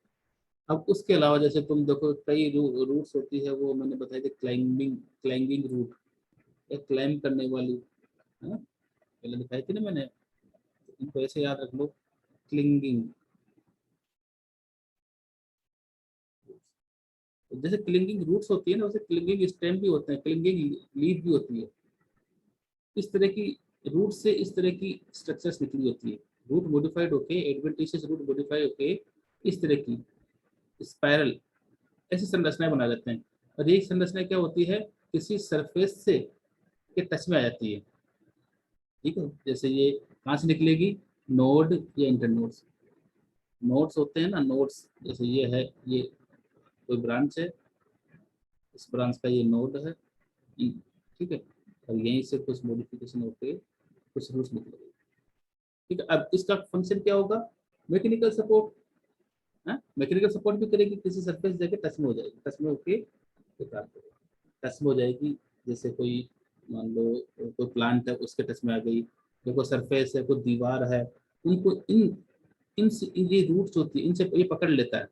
अब उसके अलावा जैसे तुम देखो, कई रूट्स होती है, वो मैंने बताई थी, क्लाइंबिंग क्लाइंबिंग रूट, या क्लाइंब करने वाली, है ना, पहले दिखाई थी ना मैंने, इनको ऐसे याद रख लो, क्लिंगिंग। जैसे क्लिंगिंग रूट्स होती है ना, वैसे क्लिंगिंग स्टेम भी होते हैं, क्लिंगिंग लीफ भी होती है। इस तरह की रूट से इस तरह की स्ट्रक्चर्स निकली होती है, रूट मॉडिफाइड होके, एडवेंटिशियस रूट मॉडिफाई होके इस तरह की स्पाइरल ऐसी संरचनाएं बना लेते हैं। और ये संरचना क्या होती है, किसी सरफेस से के टच में आ जाती है, ठीक है। जैसे ये कहाँ से निकलेगी, नोड या इंटरनोड्स, नोड्स होते हैं ना, नोड्स, जैसे ये है, ये कोई ब्रांच है, इस ब्रांच का ये नोड है, ठीक है, और यहीं से कुछ मॉडिफिकेशन होके कुछ रूट्स निकलेंगे, ठीक है। अब इसका फंक्शन क्या होगा, मैकेनिकल सपोर्ट है, मैकेनिकल सपोर्ट भी करेगी, किसी सरफेस जाके टच में हो जाएगी, टच में होके टच में हो जाएगी। जैसे कोई मान लो कोई प्लांट है, उसके टच में आ गई, या कोई सरफेस है, कोई दीवार है, उनको इन ये रूट्स होती है, इनसे ये पकड़ लेता है,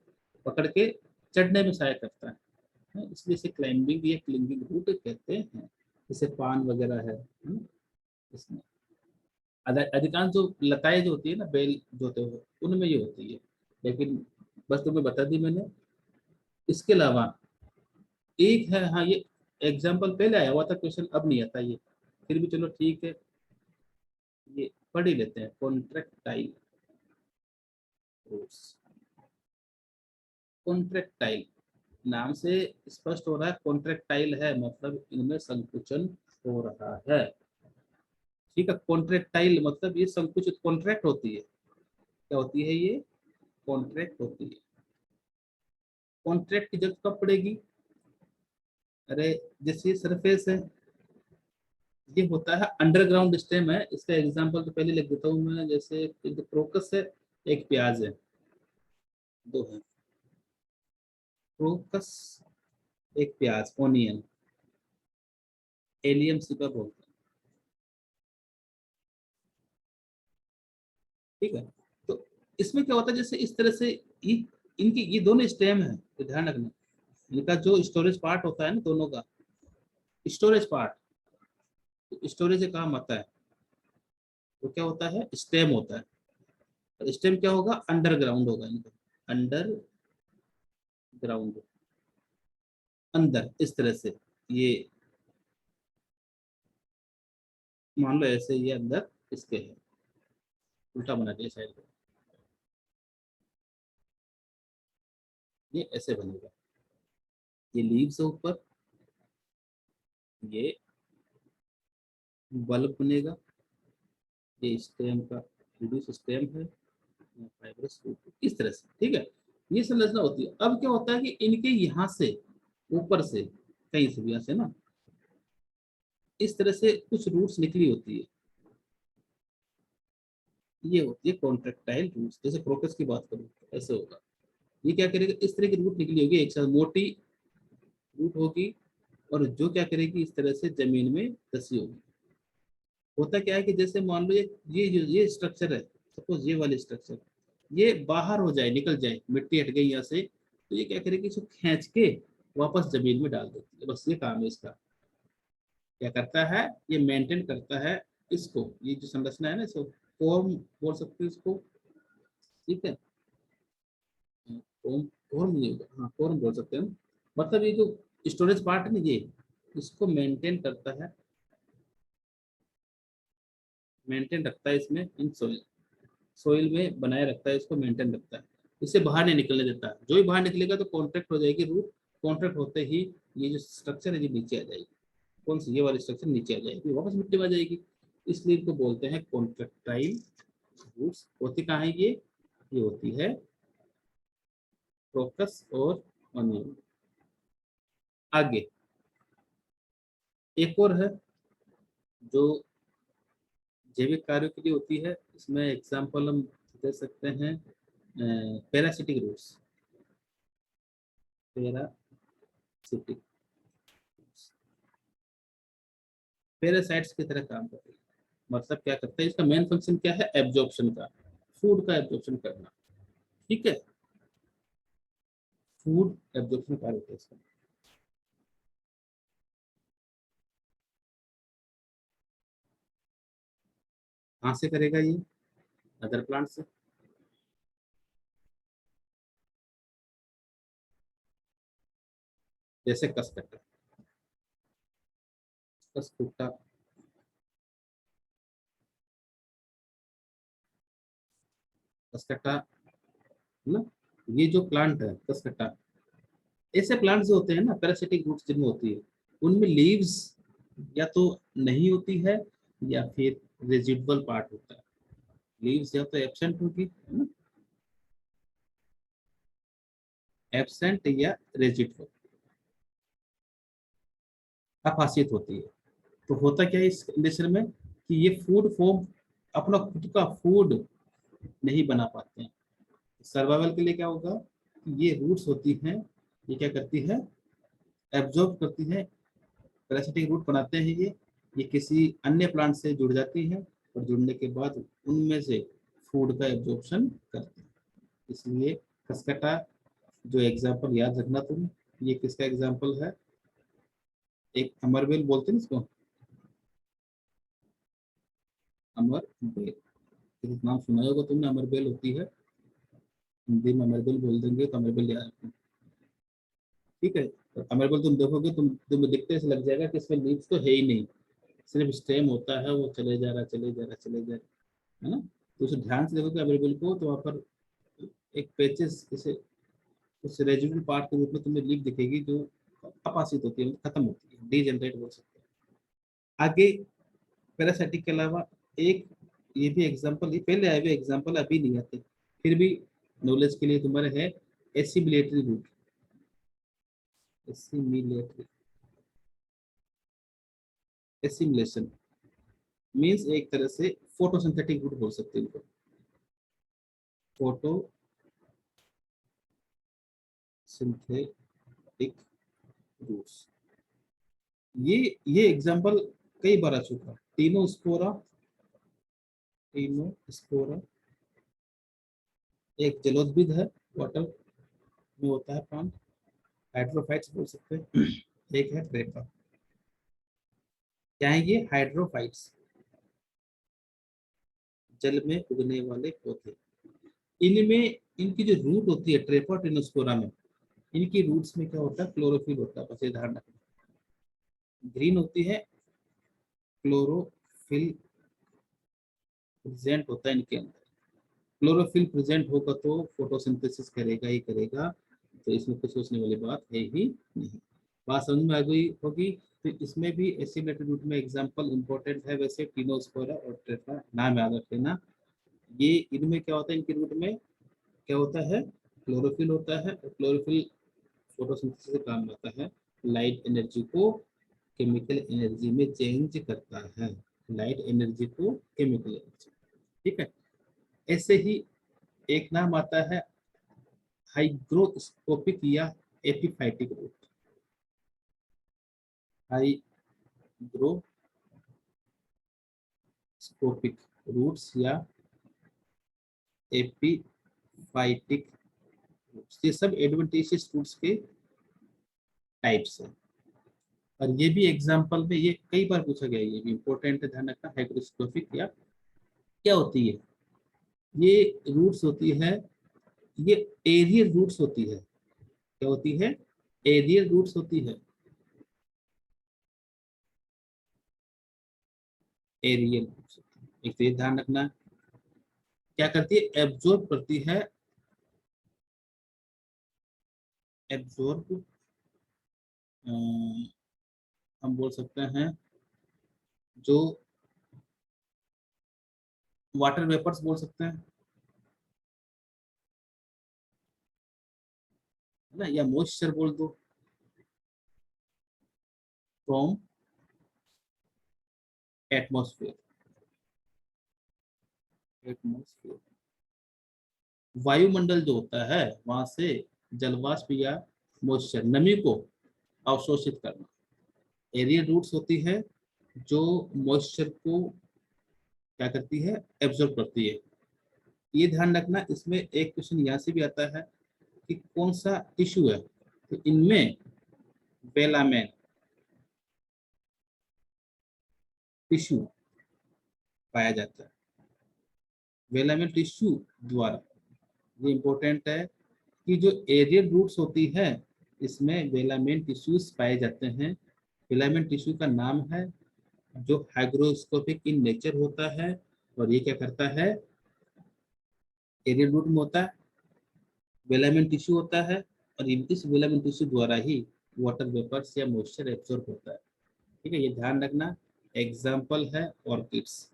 पकड़ के चढ़ने में सहायता करता है, इसलिए इसे क्लाइंबिंग या क्लिंगिंग रूट कहते हैं। जैसे पान वगैरह है ना, इसमें अधिकांश जो लताएं जो होती है ना, बेल जो होते हैं, उनमें ये होती है, लेकिन बस तुम्हें बता दी मैंने। इसके अलावा एक है, हाँ ये एग्जाम्पल पहले आया हुआ था क्वेश्चन, अब नहीं आता ये, फिर भी चलो ठीक है, ये पढ़ ही लेते हैं, कॉन्ट्रैक्टाइल रूट्स। कॉन्ट्रैक्टाइल नाम से स्पष्ट हो रहा है, कॉन्ट्रैक्टाइल है मतलब इनमें संकुचन हो रहा है, ठीक है। कॉन्ट्रैक्टाइल मतलब ये संकुचित, कॉन्ट्रैक्ट होती है, क्या होती है ये, कॉन्ट्रैक्ट होती है। कॉन्ट्रैक्ट की जरूरत कब पड़ेगी, अरे जैसे ये सरफेस है, ये होता है अंडरग्राउंड स्टेम है, इसका एग्जांपल तो पहले लिख देता हूँ मैं, जैसे एक क्रोकस है, एक प्याज है, दो है, क्रोकस एक प्याज, ओनियन, एलियम सिका बोलते हैं, ठीक है। तो इसमें क्या होता है, जैसे इस तरह से इनकी ये दोनों स्टेम है, तो ध्यान रखना, इनका जो स्टोरेज पार्ट होता है ना दोनों का, स्टोरेज पार्ट, स्टोरेज का काम आता है वो क्या होता है, स्टेम होता है। स्टेम क्या होगा, अंडरग्राउंड होगा इनका, अंडर ग्राउंड, अंदर इस तरह से, ये मान लो ऐसे, ये अंदर इसके है, उल्टा बना दिया साइड को, ये ऐसे बनेगा, ये लीव्स है ऊपर, ये बल्ब बनेगा, ये स्टेम का रिड्यूस स्टेम है, फाइब्रस इस तरह से, ठीक है। ये संरचना होती है। अब क्या होता है कि इनके यहाँ से ऊपर से, कहीं से भी यहाँ से ना, इस तरह से कुछ रूट्स निकली होती है, ये होती है कॉन्ट्रेक्टाइल रूट्स। जैसे क्रोकस की बात करूँ तो ऐसे होगा, ये क्या करेगा, इस तरह की रूट निकली होगी, एक साथ मोटी रूट होगी, और जो क्या करेगी, इस तरह से जमीन में धसी होगी। होता क्या है कि जैसे मान लो ये स्ट्रक्चर है, सपोज ये वाली स्ट्रक्चर, ये बाहर हो जाए, निकल जाए, मिट्टी हट गई यहाँ से, तो ये क्या करेगी, इसको खींच के वापस जमीन में डाल देती है। बस ये काम है इसका। क्या करता है, ये मेंटेन करता है इसको, ये जो संरचना है ना, इसको फॉर्म बोल सकते हैं इसको, ठीक है, फॉर्म, फॉर्म नहीं होगा, हाँ फॉर्म बोल सकते हैं। मतलब ये जो स्टोरेज पार्ट है ना, ये इसको मेंटेन करता है, मेंटेन रखता है इसमें, इन सोइल, सोइल में बनाए रखता है, इसको मेंटेन रखता है, इसे बाहर नहीं निकलने देता। जो ही बाहर निकलेगा तो कॉन्ट्रैक्ट हो जाएगी रूट, कॉन्ट्रैक्ट होते ही ये जो स्ट्रक्चर है ये नीचे आ जाएगी, कौन सी, ये वाली स्ट्रक्चर नीचे आ जाएगी, वापस मिट्टी में आ जाएगी। इसलिए इनको बोलते हैं कॉन्ट्रैक्टाइल रूट्स। होती कहाँ है ये होती है क्रोकस और ऑनियन। आगे एक और है जो जैविक कार्यों के लिए होती है, इसमें एग्जाम्पल हम दे सकते हैं पैरासिटिक रूट्स, पैरासिटिक, पैरासाइट्स की तरह काम करते हैं। मतलब क्या करता है, इसका मेन फंक्शन क्या है, एब्जॉर्प्शन का, फूड का एब्जॉर्प्शन करना, ठीक है, फूड एब्जॉर्प्शन कार्य होता है इसका। कहाँ से करेगा ये, अदर प्लांट से, जैसे कसकट्टा, कसकुट्टा, कसकट्टा ना, ये जो प्लांट है कसकट्टा, ऐसे प्लांट्स जो होते हैं ना पैरासिटिक रूट्स जिनमें होती है, उनमें लीव्स या तो नहीं होती है या फिर रेजिडुअल पार्ट होता है। लीव्स या तो एब्सेंट होगी, है ना, एब्सेंट या रेजिडुअल, अपाशित होती है। तो होता क्या है इस कंडीशन में कि ये फूड फॉर्म, अपना खुद का फूड नहीं बना पाते हैं। सर्वाइवल के लिए क्या होगा, ये रूट्स होती हैं, ये क्या करती है, एब्जॉर्ब करती है, पैरासिटिक रूट बनाते हैं ये किसी अन्य प्लांट से जुड़ जाती है, और जुड़ने के बाद उनमें से फूड का एब्जॉर्प्शन करते हैं। इसलिए खसकटा जो एग्जाम्पल याद रखना तुम, ये किसका एग्जाम्पल है, एक अमरबेल बोलते हैं इसको, अमरबेल, नाम सुना होगा तुमने, अमरबेल होती है, हिंदी में अमरबेल बोल देंगे तो अमरबेल याद रखना, ठीक है। तो अमरबेल तुम देखोगे, तुम्हें दिखते से लग जाएगा कि इसमें लीव्स तो है ही नहीं, सिर्फ स्टेम होता है, वो चले जा रहा चले जा रहा चले जा रहा, है ना। तो उसे ध्यान से देखोगे अमरबेल को, तो वहाँ पर एक पेचेस जैसे उस रेजिडुअल पार्ट के रूप में तुम्हें लीफ दिखेगी, जो अपासित होती है, मतलब खत्म होती है, डीजेनरेट बोल सकते हैं। आगे पैरासाइटिक के अलावा एक ये भी एग्जांपल, ये पहले आए हुए एग्जांपल अभी नहीं आते, फिर भी नॉलेज के लिए तुम्हारे है, assimilatory root, assimilatory, assimilation means एक तरह से फोटोसिंथेटिक रूट बोल सकते हैं इनको, फोटो सिंथेटिक रूट्स। ये एग्जांपल कई बार आ चुका है, टीनोस्पोरा, टीनोस्पोरा एक जलोदविद है, वाटर में होता है प्लांट, हाइड्रोफाइट्स बोल सकते हैं। एक है ट्रेपा, क्या है ये? हाइड्रोफाइट्स, जल में उगने वाले पौधे। इनमें इनकी जो रूट होती है ट्रेपोटिनोस्पोरा में, इनकी रूट्स में क्या होता है? क्लोरोफिल होता है। बस ये ध्यान रखना, ग्रीन होती है, क्लोरोफिल प्रेजेंट होता है इनके अंदर। क्लोरोफिल प्रेजेंट होगा तो फोटोसिंथेसिस करेगा ही करेगा, तो इसमें कुछ सोचने वाली बात है ही नहीं। बात समझ में आ गई होगी। तो इसमें भी एसिलेटेड रूट में एग्जांपल इंपॉर्टेंट है वैसे, टिनोस्पोरा और टेट्रा, नाम याद रख लेना। ये इनमें क्या होता है? इनके रूट में क्या होता है? क्लोरोफिल होता है, और क्लोरोफिल फोटोसिंथेसिस से काम आता है, लाइट एनर्जी को केमिकल एनर्जी में चेंज करता है। लाइट एनर्जी को केमिकल एनर्जी, ठीक है। ऐसे ही एक नाम आता है हाइग्रोस्कोपिक या एपिफाइटिक रूट। हाइग्रोस्कोपिक रूट्स या एपिफाइटिक रूट्स, ये सब एडवेंटिशियस रूट्स के टाइप्स हैं। और ये भी एग्जांपल में, ये कई बार पूछा गया है, ये भी इंपॉर्टेंट है, ध्यान रखना। हाइग्रोस्कोपिक या क्या होती है? ये रूट्स होती है, ये एरियल रूट्स होती है। क्या होती है? एरियल रूट्स होती है। एरियल रूट्स, एक तो ये ध्यान रखना। क्या करती है? एब्जॉर्ब करती है, एब्जॉर्ब हम बोल सकते हैं जो वाटर वेपर्स बोल सकते हैं, है ना, या मॉइस्चर बोल दो, फ्रॉम एटमॉस्फेयर। एटमॉस्फेयर, वायुमंडल जो होता है वहां से जलवाष्प या मॉइस्चर, नमी को अवशोषित करना। एरियल रूट्स होती है जो मॉइस्चर को क्या करती है? एब्जॉर्ब करती है। ये ध्यान रखना। इसमें एक क्वेश्चन यहाँ से भी आता है कि कौन सा टिश्यू है, तो इनमें वेलामेन टिश्यू पाया जाता है। वेलामेन टिश्यू द्वारा, ये इंपॉर्टेंट है कि जो एरियल रूट्स होती है इसमें वेलामेन टिश्यूज पाए जाते हैं। वेलामेन टिश्यू का नाम है जो हाइग्रोस्कोपिक इन नेचर होता है, और ये क्या करता है? एरियल रूट में होता है, वेलामेन टिश्यू होता है, और इस वेलामेन टिश्यू द्वारा ही वाटर वेपर्स या मॉइस्चर एब्जॉर्ब होता है, ठीक है। ये ध्यान रखना। एग्जाम्पल है ऑर्किड्स।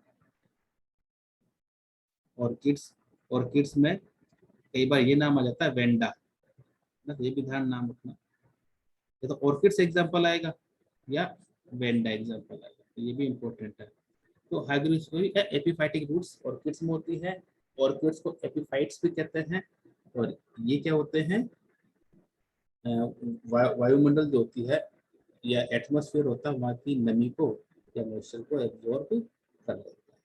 ऑर्किड्स, ऑर्किड्स में कई बार ये नाम आ जाता है वेंडा ना, तो ये भी ध्यान नाम रखना। ये तो ऑर्किड्स एग्जाम्पल आएगा या वेंडा एग्जाम्पल आएगा, तो ये भी इंपॉर्टेंट है। तो हाइग्रोस्कोपिक एपिफाइटिक रूट्स ऑर्किड्स में होती है। ऑर्किड्स को एपिफाइट्स भी कहते हैं। और ये क्या होते हैं? वायुमंडल जो होती है या एटमॉस्फेयर होता है वहाँ की नमी को या मॉइस्चर को एब्जॉर्ब कर लेता है,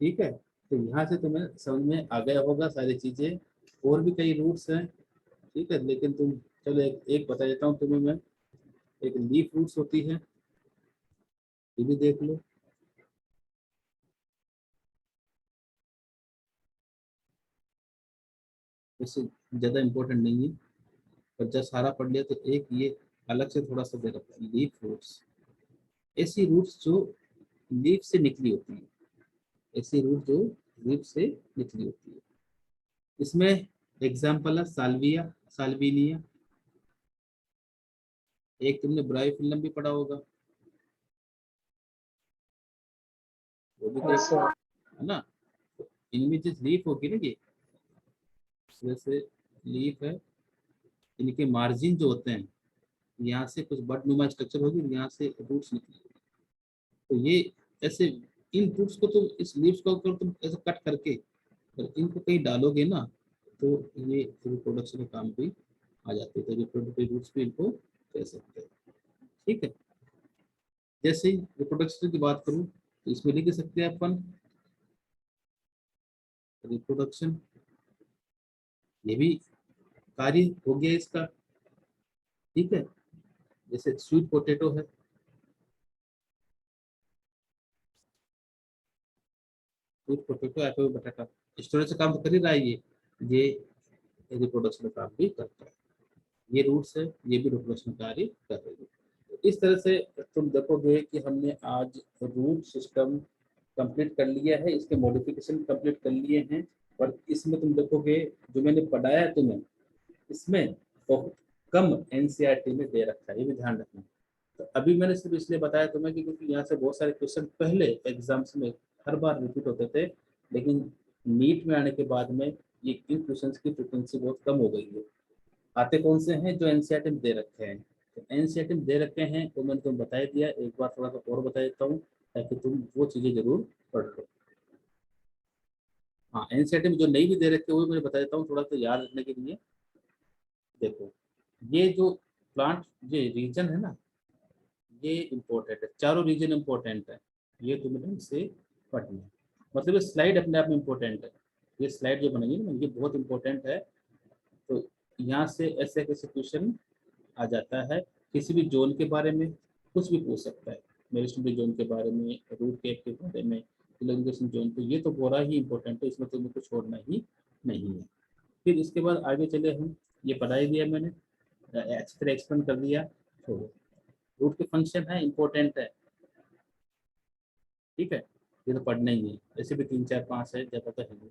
ठीक है। तो यहाँ से तुम्हें समझ में आ गया होगा सारी चीजें। और भी कई रूट्स हैं, ठीक है, लेकिन तुम चलो एक बता देता हूँ तुम्हें मैं। एक लीफ रूट्स होती है, ये भी देख लो। इससे ज्यादा इम्पोर्टेंट नहीं है, पर जब सारा पढ़ लिया तो एक ये अलग से थोड़ा सा दे रखा है, लीफ रूट्स। ऐसी रूट्स जो लीफ से निकली होती है, ऐसी रूट जो लीफ से निकली होती है। इसमें एग्जाम्पल है साल्विया, साल्विनिया। एक तुमने ब्रायोफिल्म भी पढ़ा होगा, वो भी देख, अच्छा, है ना। तो इनमें जो लीफ होगी ना, ये जैसे लीफ है, इनके मार्जिन जो होते हैं, यहाँ से कुछ बड नुमा स्ट्रक्चर होगी, यहाँ से रूट्स निकलेगी। तो ये ऐसे इन रूट्स को तुम, इस लीव्स को अगर तुम ऐसे कट करके और इनको कहीं डालोगे ना, तो ये रिप्रोडक्शन का काम भी आ जाते हैं। तो रिप्रोडक्टिव रूट्स भी इनको कह सकते हैं, ठीक है। जैसे ही रिप्रोडक्शन की बात करूँ तो इसमें लिख सकते हैं अपन रिप्रोडक्शन, ये भी कार्य हो गया इसका, ठीक है। जैसे स्वीट पोटैटो है, स्वीट पोटैटो एप्पल बटाटा स्टोरेज से काम तो कर ही रहा है, ये रिप्रोडक्शन का काम भी करता है। ये रूट्स है, ये भी रिप्रोडक्शन कार्य कर रही है। तो इस तरह से तुम देखोगे कि हमने आज रूट सिस्टम कंप्लीट कर लिया है, इसके मॉडिफिकेशन कंप्लीट कर लिए हैं। और इसमें तुम देखोगे जो मैंने पढ़ाया तुम्हें, इसमें बहुत कम एनसीईआरटी में दे रखा है, ये भी ध्यान रखना। तो अभी मैंने सिर्फ इसलिए बताया तुम्हें कि क्योंकि यहाँ से बहुत सारे क्वेश्चन पहले एग्जाम्स में हर बार रिपीट होते थे, लेकिन नीट में आने के बाद में ये इन क्वेश्चन की फ्रिक्वेंसी बहुत कम हो गई है। आते कौन से हैं? जो एनसीईआरटी में दे रखे हैं। तो एनसीईआरटी में दे रखे हैं तो मैंने तुम्हें बता दिया, एक बार थोड़ा सा और बता देता हूँ ताकि तुम वो चीजें जरूर पढ़ लो। हाँ, एनसीईआरटी में जो नहीं भी दे रखे वो मैं बता देता हूँ थोड़ा सा याद रखने के लिए। देखो, ये जो प्लांट ये रीजन है ना, ये इम्पोर्टेंट है, चारों रीजन इम्पोर्टेंट है, ये तुम्हें इसे पढ़ना है। मतलब ये स्लाइड अपने आप में इम्पोर्टेंट है, ये स्लाइड जो बनेगी ना ये बहुत इंपॉर्टेंट है। तो यहाँ से ऐसे कैसे क्वेश्चन आ जाता है, किसी भी जोन के बारे में कुछ भी पूछ सकता है, मेरिस्टेम जोन के बारे में, रूट केप के बारे में, इलॉन्गेशन जोन, तो ये तो पूरा ही इंपॉर्टेंट है, इसमें तुम्हें कुछ छोड़ना ही नहीं है। फिर इसके बाद आगे चले हम, ये पढ़ाई दिया मैंने, अच्छी तरह एक्सप्लेन कर दिया। छोड़ो, रूट के फंक्शन है, इंपॉर्टेंट है, ठीक है, ये तो पढ़ना ही है, ऐसे भी 3 4 5 है, ज़्यादा तो है नहीं।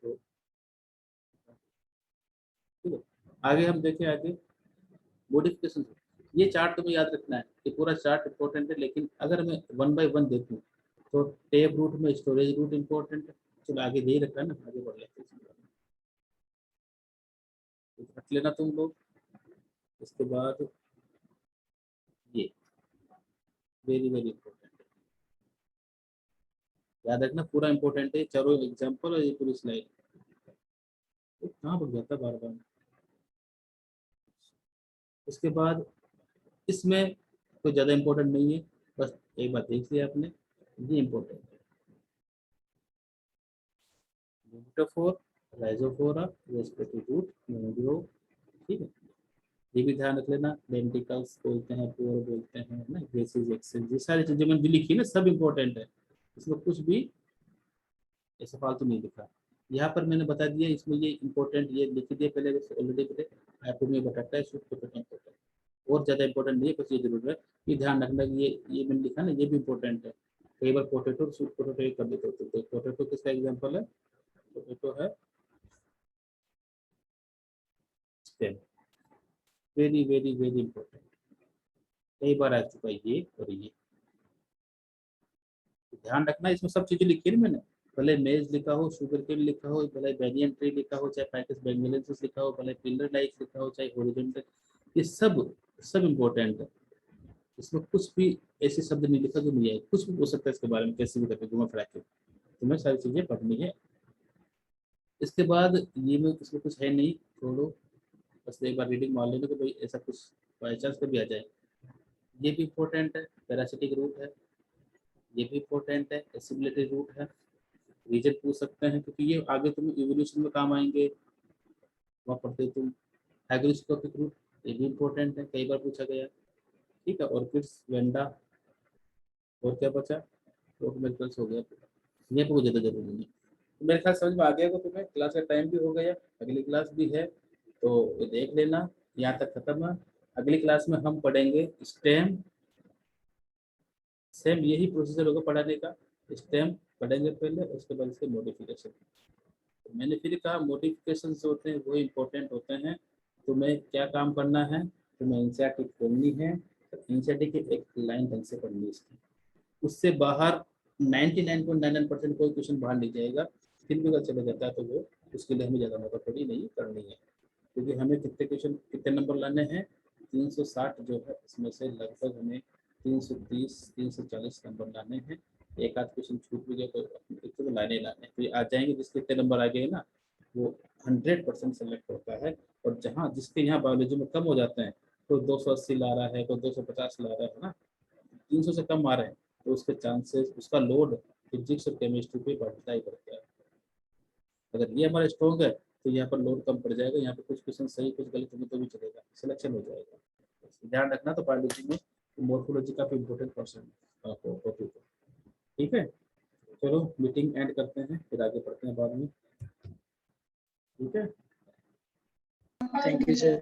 तो ठीक है, आगे हम देखें, आगे मॉडिफिकेशन। ये चार्ट तुम्हें याद रखना है, ये पूरा चार्ट इंपॉर्टेंट है, लेकिन अगर मैं 1 बाय 1 देखूं तो टेप रूट में स्टोरेज रूट इंपॉर्टेंट है। चलो आगे दे ही रखा है ना, आगे बढ़ लेते हैं, रख लेना तुम लोग। इसके बाद ये वेरी वेरी इंपॉर्टेंट है, याद रखना, पूरा इंपॉर्टेंट है, चारों एग्जाम्पल और ये पूरी स्लाइड। तो कहाँ बढ़ जाता है बार बार। इसके बाद इसमें कोई ज़्यादा इंपॉर्टेंट नहीं है, बस एक बात देख लिया आपने, ये इंपॉर्टेंट है, यूनिटोफोर, राइजोफोरा, रेस्पिरेटरी रूट, मैंग्रोव, ठीक है। ये भी ध्यान रख लेना, लेंटिकल्स बोलते हैं, पोर बोलते हैं ना, ग्रेसिस एक्सेस, ये सारी चीजें मैंने जो लिखी ना सब इंपॉर्टेंट है, इसमें कुछ भी ऐसा फालतू नहीं लिखा। यहाँ पर मैंने बता दिया, इसमें ये इंपॉर्टेंट ये लिख दिया पहले ऑलरेडी, पहले आपको में बताता है सूट इंपॉर्टेंट, और ज़्यादा इंपॉर्टेंट नहीं है, बस ये जरूर है कि ध्यान रखना कि ये मैंने लिखा ना, ये भी इंपॉर्टेंट है। कई बार पोटैटो सूट पोटैटो कर देते होते, तो पोटैटो किसका एग्जाम्पल है? पोटैटो है stem, very very very important, कई बार आ चुका है ये और ये, ध्यान रखना। इसमें सब चीजें लिखी है ना मैंने, भले मेज लिखा हो, शुगर केन लिखा हो, भले बैनियन ट्री लिखा हो, चाहे पैकेज बेंगलेंसिस लिखा हो, भले पिलर लाइक लिखा हो, चाहे हॉरिजॉन्टल, ये सब सब इम्पोर्टेंट है। इसमें कुछ भी ऐसे शब्द नहीं लिखा जो नहीं है, कुछ भी हो सकता है इसके बारे में, कैसे भी करके घुमा फिरा के तुम्हें सारी चीजें पढ़नी है। इसके बाद ये में इसमें कुछ है नहीं, छोड़ो, बस एक बार रीडिंग मार लेना कि भाई ऐसा कुछ बाई चांस कभी आ जाए। ये भी इम्पोर्टेंट है, पैरासिटिक रूट है, ये भी इम्पोर्टेंट है, एसिबिलिटी रूट है, रीजन पूछ सकते हैं क्योंकि ये आगे तुम्हें इवोल्यूशन में काम आएंगे, वहाँ पढ़ते तुम। हाइग्रोस्कोपिक रूट, ये भी इम्पोर्टेंट है, कई बार पूछा गया, ठीक है। ऑर्किड्स, वेंडा, और क्या बचा? तो मेरे ख्याल से हो गया पूरा, ये बहुत ज़्यादा जरूरी नहीं है। तो मेरे ख्याल समझ में आ गया होगा तुम्हें, क्लास का टाइम भी हो गया, अगली क्लास भी है, तो ये देख लेना, यहाँ तक खत्म है। अगली क्लास में हम पढ़ेंगे स्टेम, सेम यही प्रोसीजर होगा पढ़ाने का, स्टेम पढ़ेंगे पहले, उसके बाद इसके मॉडिफिकेशन। तो मैंने फिर कहा मॉडिफिकेशन जो होते हैं वो इम्पोर्टेंट होते हैं। तुम्हें क्या काम करना है, तुम्हें एनसीईआरटी खोलनी है, एनसीईआरटी की एक लाइन ढंग से पढ़नी है इसकी, उससे बाहर 99.99% कोई क्वेश्चन बाहर नहीं जाएगा। फिर भी अगर चला जाता है तो वो उसके लिए हमें ज़्यादा मदद थोड़ी नहीं करनी है, क्योंकि हमें कितने क्वेश्चन कितने नंबर लाने हैं, 360 जो है इसमें से लगभग हमें 330 340 नंबर लाने हैं। एक आध क्वेश्चन छूट भी गया तो लाने लाने तो आ जाएंगे, जिसके कितने नंबर आ गए ना वो 100% सेलेक्ट होता है। और जहाँ जिसके यहाँ बायोलॉजी में कम हो जाते हैं, कोई 280 ला रहा है, कोई 250 ला रहा है ना, 300 से कम आ रहे हैं, तो उसके चांसेस, उसका लोड फिजिक्स और केमिस्ट्री पे बढ़ता ही बढ़ता है। अगर ये हमारा स्ट्रॉन्ग है तो यहाँ पर लोड कम पड़ जाएगा, यहाँ पर कुछ क्वेश्चन सही कुछ गलत होंगे तो भी चलेगा, सिलेक्शन हो जाएगा। ध्यान रखना, तो बायोलॉजी में मोर्फोलॉजी का भी इम्पोर्टेंट पर्सन टॉपिक है, ठीक है। चलो मीटिंग एंड करते हैं, फिर आगे पढ़ते हैं बाद में, ठीक है। Thank you sir.